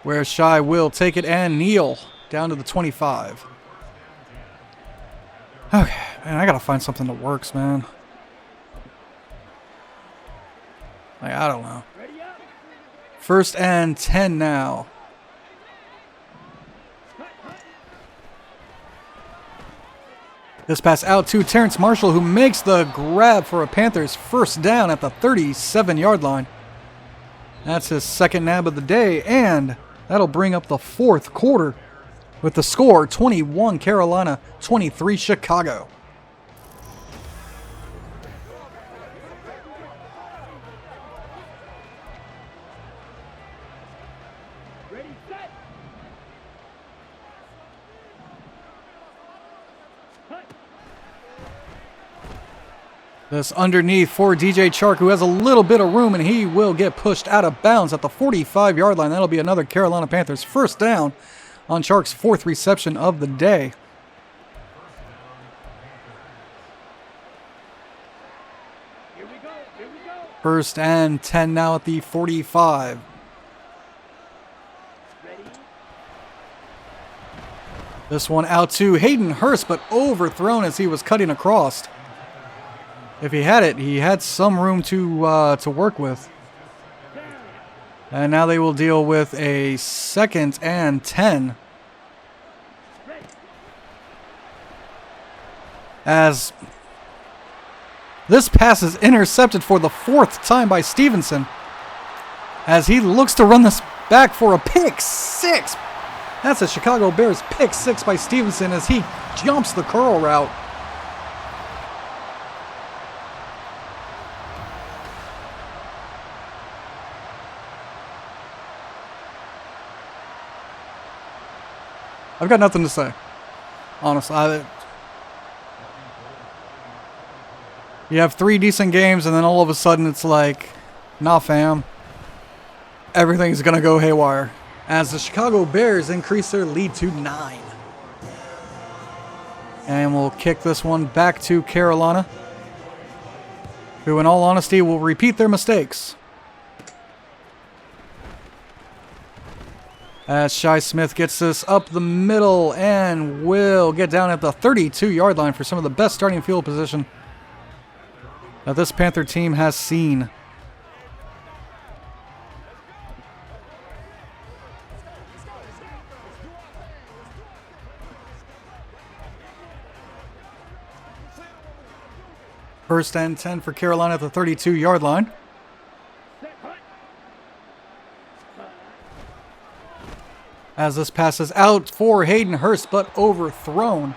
Where Shai will take it and kneel down to the 25. Okay, man, I gotta find something that works, man. Like, I don't know. 1st and 10 now. This pass out to Terrence Marshall, who makes the grab for a Panthers 1st down at the 37-yard line. That's his 2nd nab of the day, and that'll bring up the 4th quarter with the score 21 Carolina, 23 Chicago. This underneath for DJ Chark, who has a little bit of room, and he will get pushed out of bounds at the 45-yard line. That'll be another Carolina Panthers 1st down on Chark's 4th reception of the day. Here we go. 1st and 10 now at the 45. Ready? This one out to Hayden Hurst, but overthrown as he was cutting across. If he had it, he had some room to work with. And now they will deal with a 2nd and 10. As this pass is intercepted for the 4th time by Stevenson. As he looks to run this back for a pick 6. That's a Chicago Bears pick 6 by Stevenson as he jumps the curl route. I've got nothing to say. Honestly, you have 3 decent games, and then all of a sudden it's like, nah, fam. Everything's going to go haywire. As the Chicago Bears increase their lead to 9. And we'll kick this one back to Carolina, who in all honesty will repeat their mistakes. As Shai Smith gets this up the middle and will get down at the 32-yard line for some of the best starting field position that this Panther team has seen. First and 10 for Carolina at the 32-yard line. As this passes out for Hayden Hurst, but overthrown.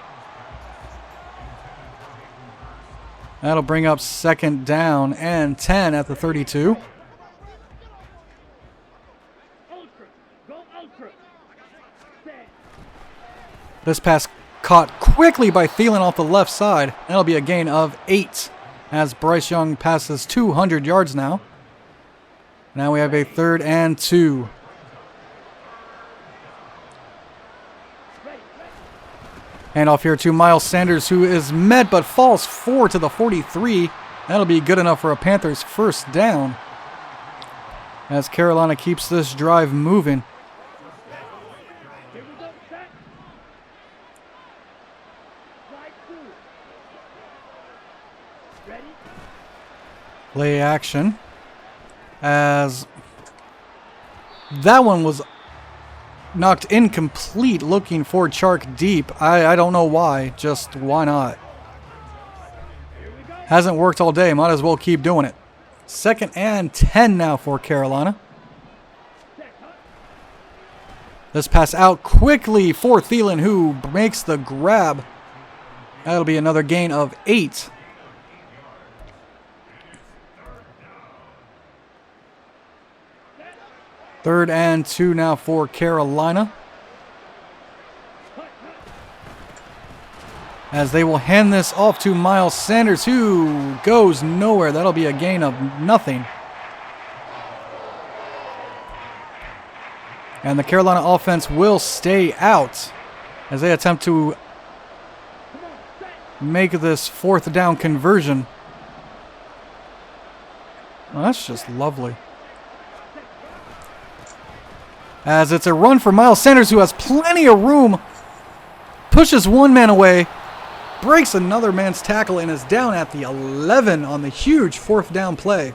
That'll bring up 2nd down and 10 at the 32. This pass caught quickly by Thielen off the left side. That'll be a gain of 8 as Bryce Young passes 200 yards now. Now we have a 3rd and 2. Handoff here to Miles Sanders, who is met but falls forward to the 43. That'll be good enough for a Panthers 1st down. as Carolina keeps this drive moving. Here we go. Set. Slide through. Ready? Play action. As that one was knocked incomplete, looking for Chark deep. I don't know why, just why not? Here we go. Hasn't worked all day, might as well keep doing it. 2nd and 10 now for Carolina. Set. Huh? This pass out quickly for Thielen, who makes the grab. That'll be another gain of 8. Third and 2 now for Carolina, as they will hand this off to Miles Sanders, who goes nowhere. That'll be a gain of nothing. And the Carolina offense will stay out as they attempt to make this 4th down conversion. Well, that's just lovely. As it's a run for Miles Sanders, who has plenty of room. Pushes one man away. Breaks another man's tackle and is down at the 11 on the huge 4th down play.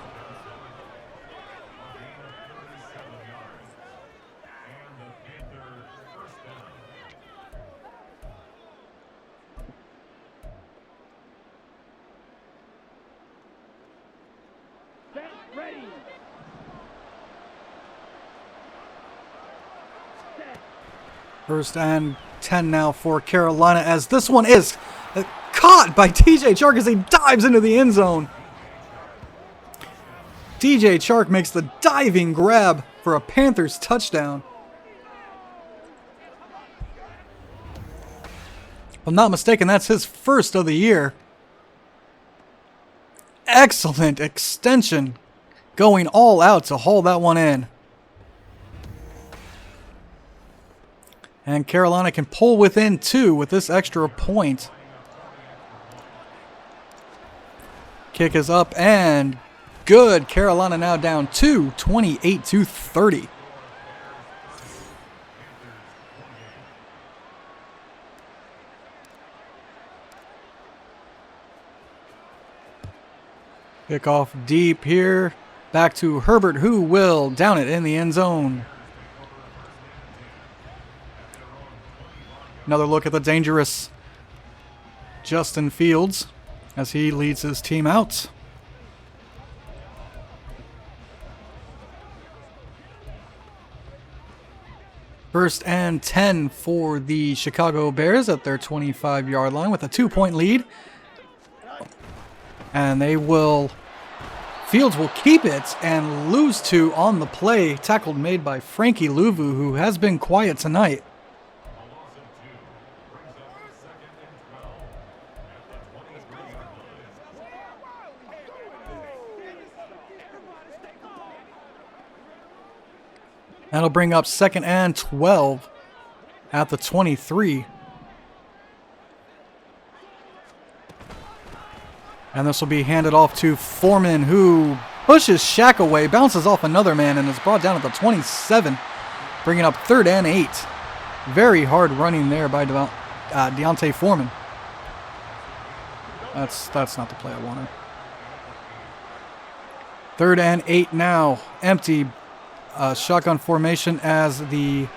Set. Ready. Set. 1st and 10 now for Carolina, as this one is caught by TJ Chark as he dives into the end zone. TJ Chark makes the diving grab for a Panthers touchdown. If I'm not mistaken, that's his 1st of the year. Excellent extension, going all out to haul that one in. And Carolina can pull within 2 with this extra point. Kick is up and good. Carolina now down 2, 28-30. Kick off deep here. Back to Herbert, who will down it in the end zone. Another look at the dangerous Justin Fields as he leads his team out. First and 10 for the Chicago Bears at their 25-yard line with a 2-point lead. And Fields will keep it and lose 2 on the play. Tackle made by Frankie Louvu, who has been quiet tonight. That'll bring up 2nd and 12 at the 23. And this will be handed off to Foreman, who pushes Shaq away, bounces off another man, and is brought down at the 27, bringing up 3rd and 8. Very hard running there by Deontay Foreman. That's not the play I wanted. 3rd and 8 now, empty. Shotgun formation as the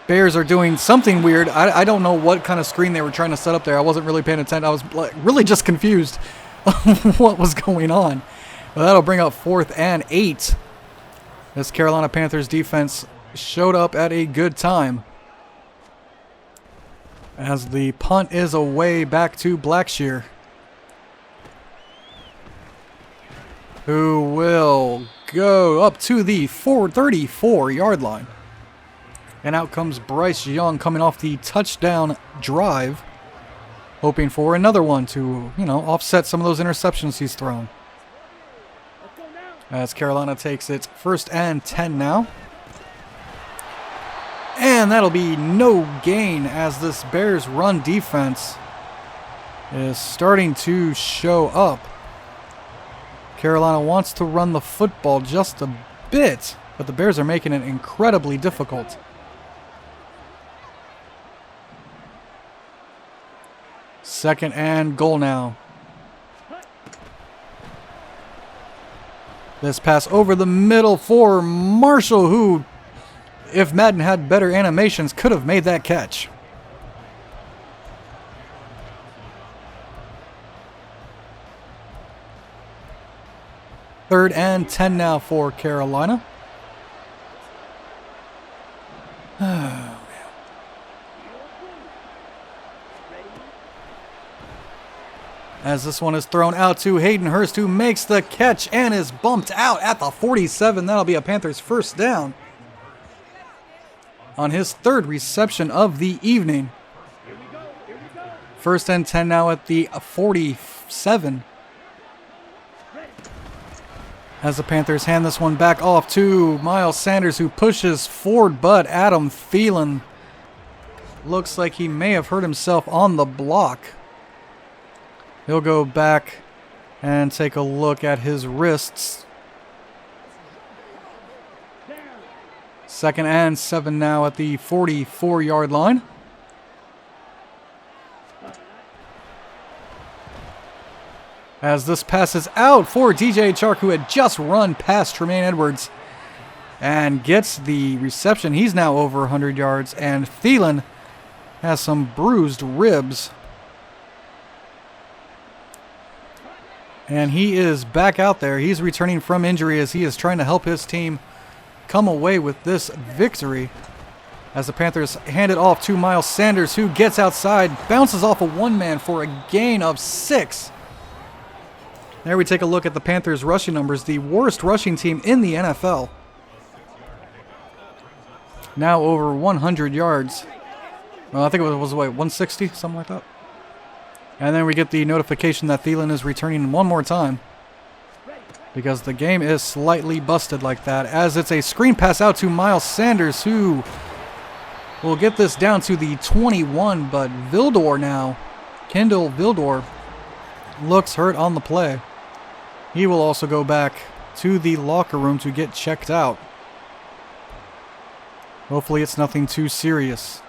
Bears are doing something weird. I don't know what kind of screen they were trying to set up there. I wasn't really paying attention. I was really just confused what was going on. But that'll bring up 4th and 8. This Carolina Panthers defense showed up at a good time. As the punt is away back to Blackshear, who will go up to the 34-yard line. And out comes Bryce Young coming off the touchdown drive, hoping for another one to, offset some of those interceptions he's thrown. Let's go now. As Carolina takes its 1st and 10 now. And that'll be no gain as this Bears run defense is starting to show up. Carolina wants to run the football just a bit, but the Bears are making it incredibly difficult. Second and goal now. This pass over the middle for Marshall, who, if Madden had better animations, could have made that catch. Third and 10 now for Carolina. As this one is thrown out to Hayden Hurst, who makes the catch and is bumped out at the 47. That'll be a Panthers first down on his third reception of the evening. First and 10 now at the 47. As the Panthers hand this one back off to Miles Sanders, who pushes forward, but Adam Thielen looks like he may have hurt himself on the block. He'll go back and take a look at his wrists. Second and 7 now at the 44-yard line. As this passes out for DJ Chark, who had just run past Tremaine Edwards and gets the reception. He's now over 100 yards, and Thielen has some bruised ribs. And he is back out there. He's returning from injury as he is trying to help his team come away with this victory. As the Panthers hand it off to Miles Sanders, who gets outside, bounces off a one-man for a gain of 6. There we take a look at the Panthers' rushing numbers, the worst rushing team in the NFL. Now over 100 yards. Well, I think it was what, 160, something like that. And then we get the notification that Thielen is returning one more time, because the game is slightly busted like that, as it's a screen pass out to Miles Sanders, who will get this down to the 21, but Vildor now, Kendall Vildor, looks hurt on the play. He will also go back to the locker room to get checked out. Hopefully it's nothing too serious.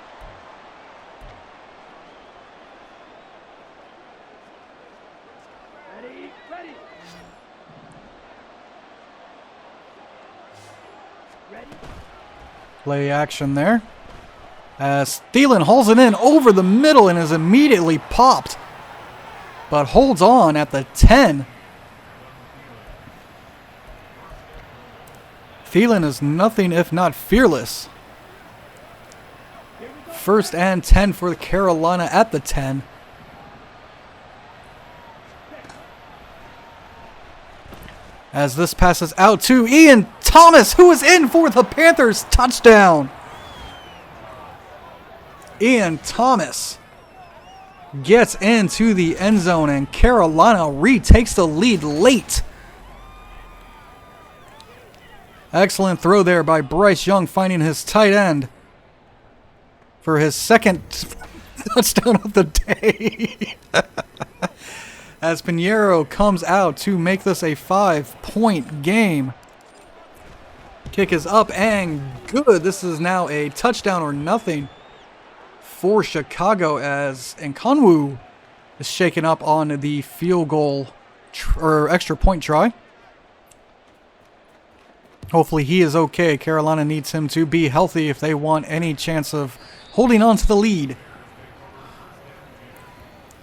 Play action there, as Thielen hauls it in over the middle and is immediately popped, but holds on at the 10. Thielen is nothing if not fearless. First and 10 for Carolina at the 10. As this passes out to Ian Thomas, who is in for the Panthers touchdown. Ian Thomas gets into the end zone, and Carolina retakes the lead late. Excellent throw there by Bryce Young, finding his tight end for his second touchdown of the day. As Pinheiro comes out to make this a 5-point game. Kick is up and good. This is now a touchdown or nothing for Chicago, as Nkanwu is shaken up on the field goal or extra point try. Hopefully he is okay. Carolina needs him to be healthy if they want any chance of holding on to the lead.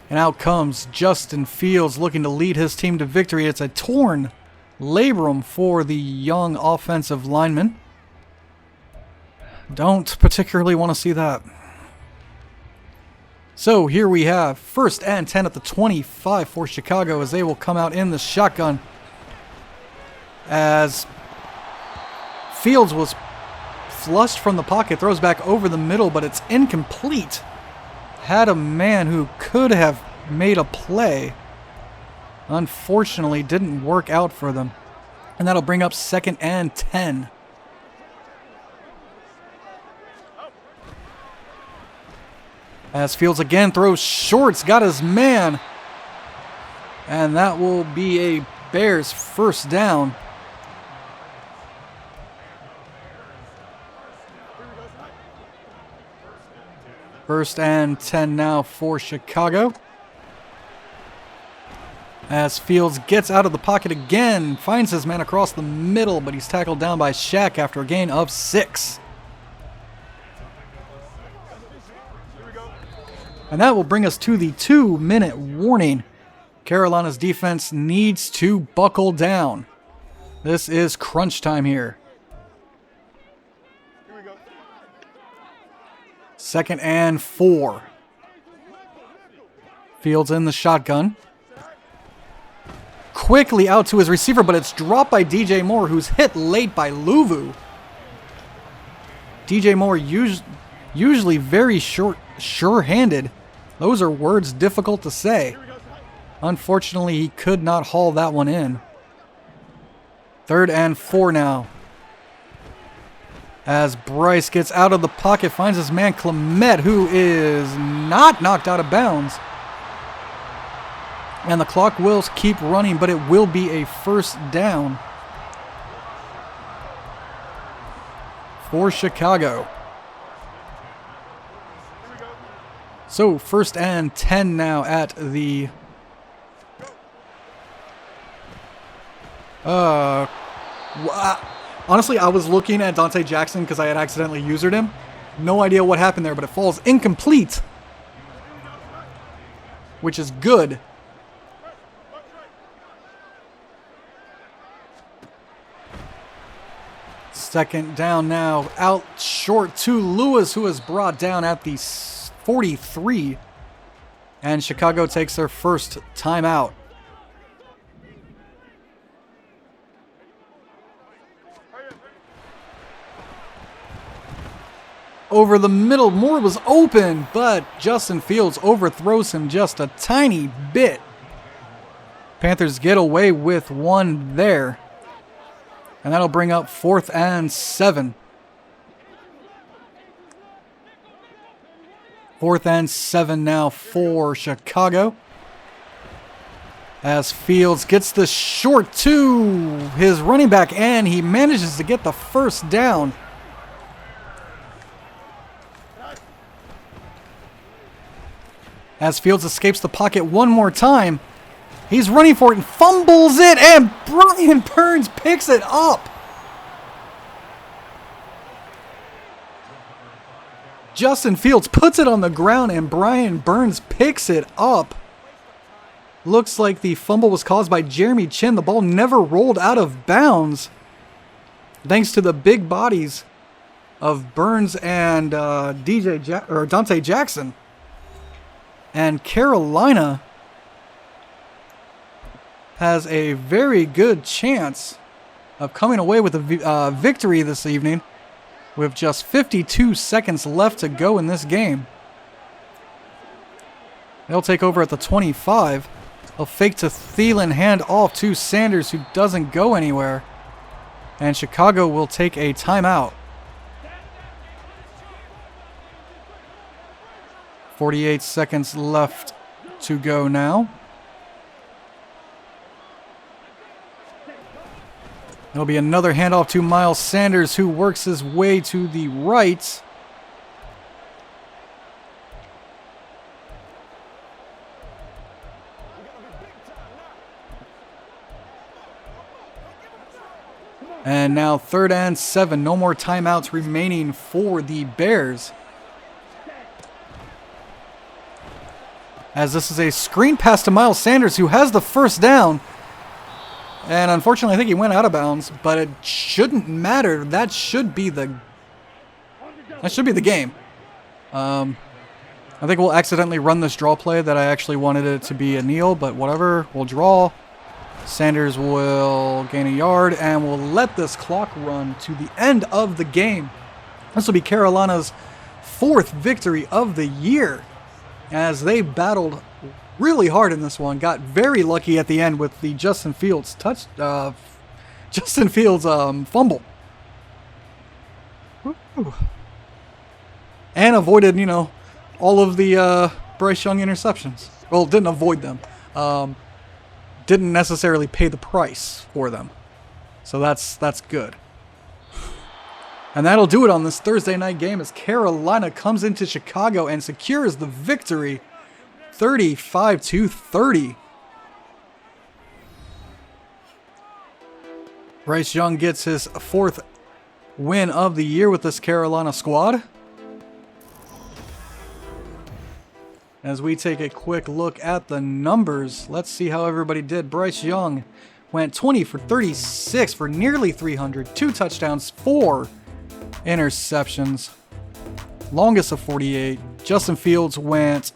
And out comes Justin Fields looking to lead his team to victory. It's a torn labrum for the young offensive lineman. Don't particularly want to see that. So here we have first and 10 at the 25 for Chicago, as they will come out in the shotgun. As Fields was flushed from the pocket, throws back over the middle, but it's incomplete. Had a man who could have made a play. Unfortunately, didn't work out for them. And that'll bring up second and 10. As Fields again throws shorts, got his man. And that will be a Bears first down. First and 10 now for Chicago. As Fields gets out of the pocket again, finds his man across the middle, but he's tackled down by Shaq after a gain of 6. And that will bring us to the 2-minute warning. Carolina's defense needs to buckle down. This is crunch time here. Second and 4. Fields in the shotgun. Quickly out to his receiver, but it's dropped by DJ Moore, who's hit late by Luvu. DJ Moore usually very sure-handed. Those are words difficult to say. Unfortunately, he could not haul that one in. Third and 4 now. As Bryce gets out of the pocket, finds his man Clement, who is not knocked out of bounds. And the clock will keep running, but it will be a first down for Chicago. So, first and 10 now at the... honestly, I was looking at Dante Jackson because I had accidentally usered him. No idea what happened there, but it falls incomplete, which is good. Second down now, out short to Lewis, who is brought down at the 43. And Chicago takes their first timeout. Over the middle, Moore was open, but Justin Fields overthrows him just a tiny bit. Panthers get away with one there. And that'll bring up 4th and 7. 4th and 7 now for Chicago. As Fields gets the short to his running back, and he manages to get the first down. As Fields escapes the pocket one more time, he's running for it and fumbles it, and Brian Burns picks it up. Justin Fields puts it on the ground, and Brian Burns picks it up. Looks like the fumble was caused by Jeremy Chin. The ball never rolled out of bounds, thanks to the big bodies of Burns and Dante Jackson. And Carolina has a very good chance of coming away with a victory this evening with just 52 seconds left to go in this game. They'll take over at the 25. They'll fake to Thielen, hand off to Sanders, who doesn't go anywhere. And Chicago will take a timeout. 48 seconds left to go now. It'll be another handoff to Miles Sanders, who works his way to the right. And now 3rd and 7. No more timeouts remaining for the Bears. As this is a screen pass to Miles Sanders, who has the first down. And unfortunately, I think he went out of bounds, but it shouldn't matter. That should be the game. I think we'll accidentally run this draw play that I actually wanted it to be a kneel, but whatever. We'll draw. Sanders will gain a yard, and we'll let this clock run to the end of the game. This will be Carolina's 4th victory of the year, as they battled really hard in this one. Got very lucky at the end with the Justin Fields fumble. Woo. And avoided, all of the Bryce Young interceptions. Well, didn't avoid them. Didn't necessarily pay the price for them. So that's good. And that'll do it on this Thursday night game as Carolina comes into Chicago and secures the victory 35-30. Bryce Young gets his 4th win of the year with this Carolina squad. As we take a quick look at the numbers, let's see how everybody did. Bryce Young went 20 for 36 for nearly 300, 2 touchdowns, 4 interceptions, longest of 48. Justin Fields went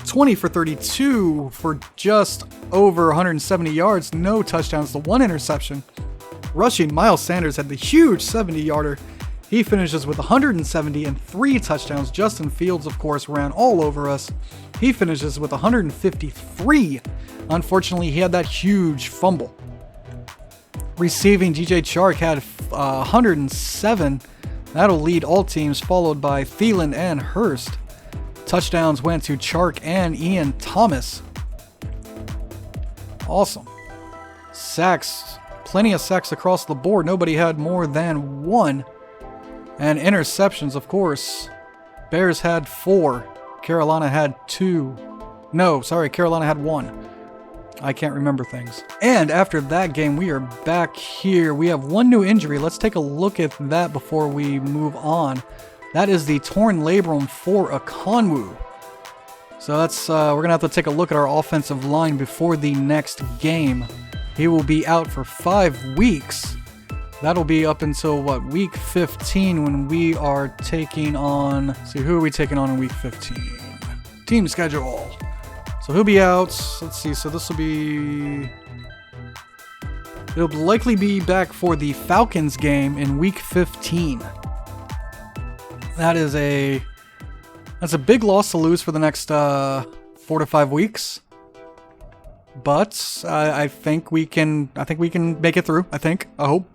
20 for 32 for just over 170 yards, no touchdowns, the 1 interception. Rushing, Miles Sanders had the huge 70-yarder. He finishes with 170 and 3 touchdowns. Justin Fields, of course, ran all over us. He finishes with 153. Unfortunately, he had that huge fumble. Receiving, DJ Chark had 107. That'll lead all teams, followed by Thielen and Hurst. Touchdowns went to Chark and Ian Thomas. Awesome. Sacks, plenty of sacks across the board. Nobody had more than 1. And interceptions, of course. Bears had 4. Carolina had 2. No, sorry, Carolina had 1. I can't remember things. And after that game, we are back here. We have 1 new injury. Let's take a look at that before we move on. That is the torn labrum for Okonwu. So that's we're going to have to take a look at our offensive line before the next game. He will be out for 5 weeks. That'll be up until, what, week 15 when we are taking on... Let's see, who are we taking on in week 15? Team schedule. So he'll be out. Let's see, so this will be... It'll likely be back for the Falcons game in week 15. That's a big loss to lose for the next 4 to 5 weeks. But I think we can make it through. I hope.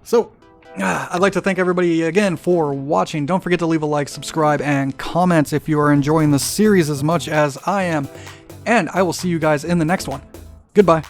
So, I'd like to thank everybody again for watching. Don't forget to leave a like, subscribe, and comment if you are enjoying the series as much as I am. And I will see you guys in the next one. Goodbye.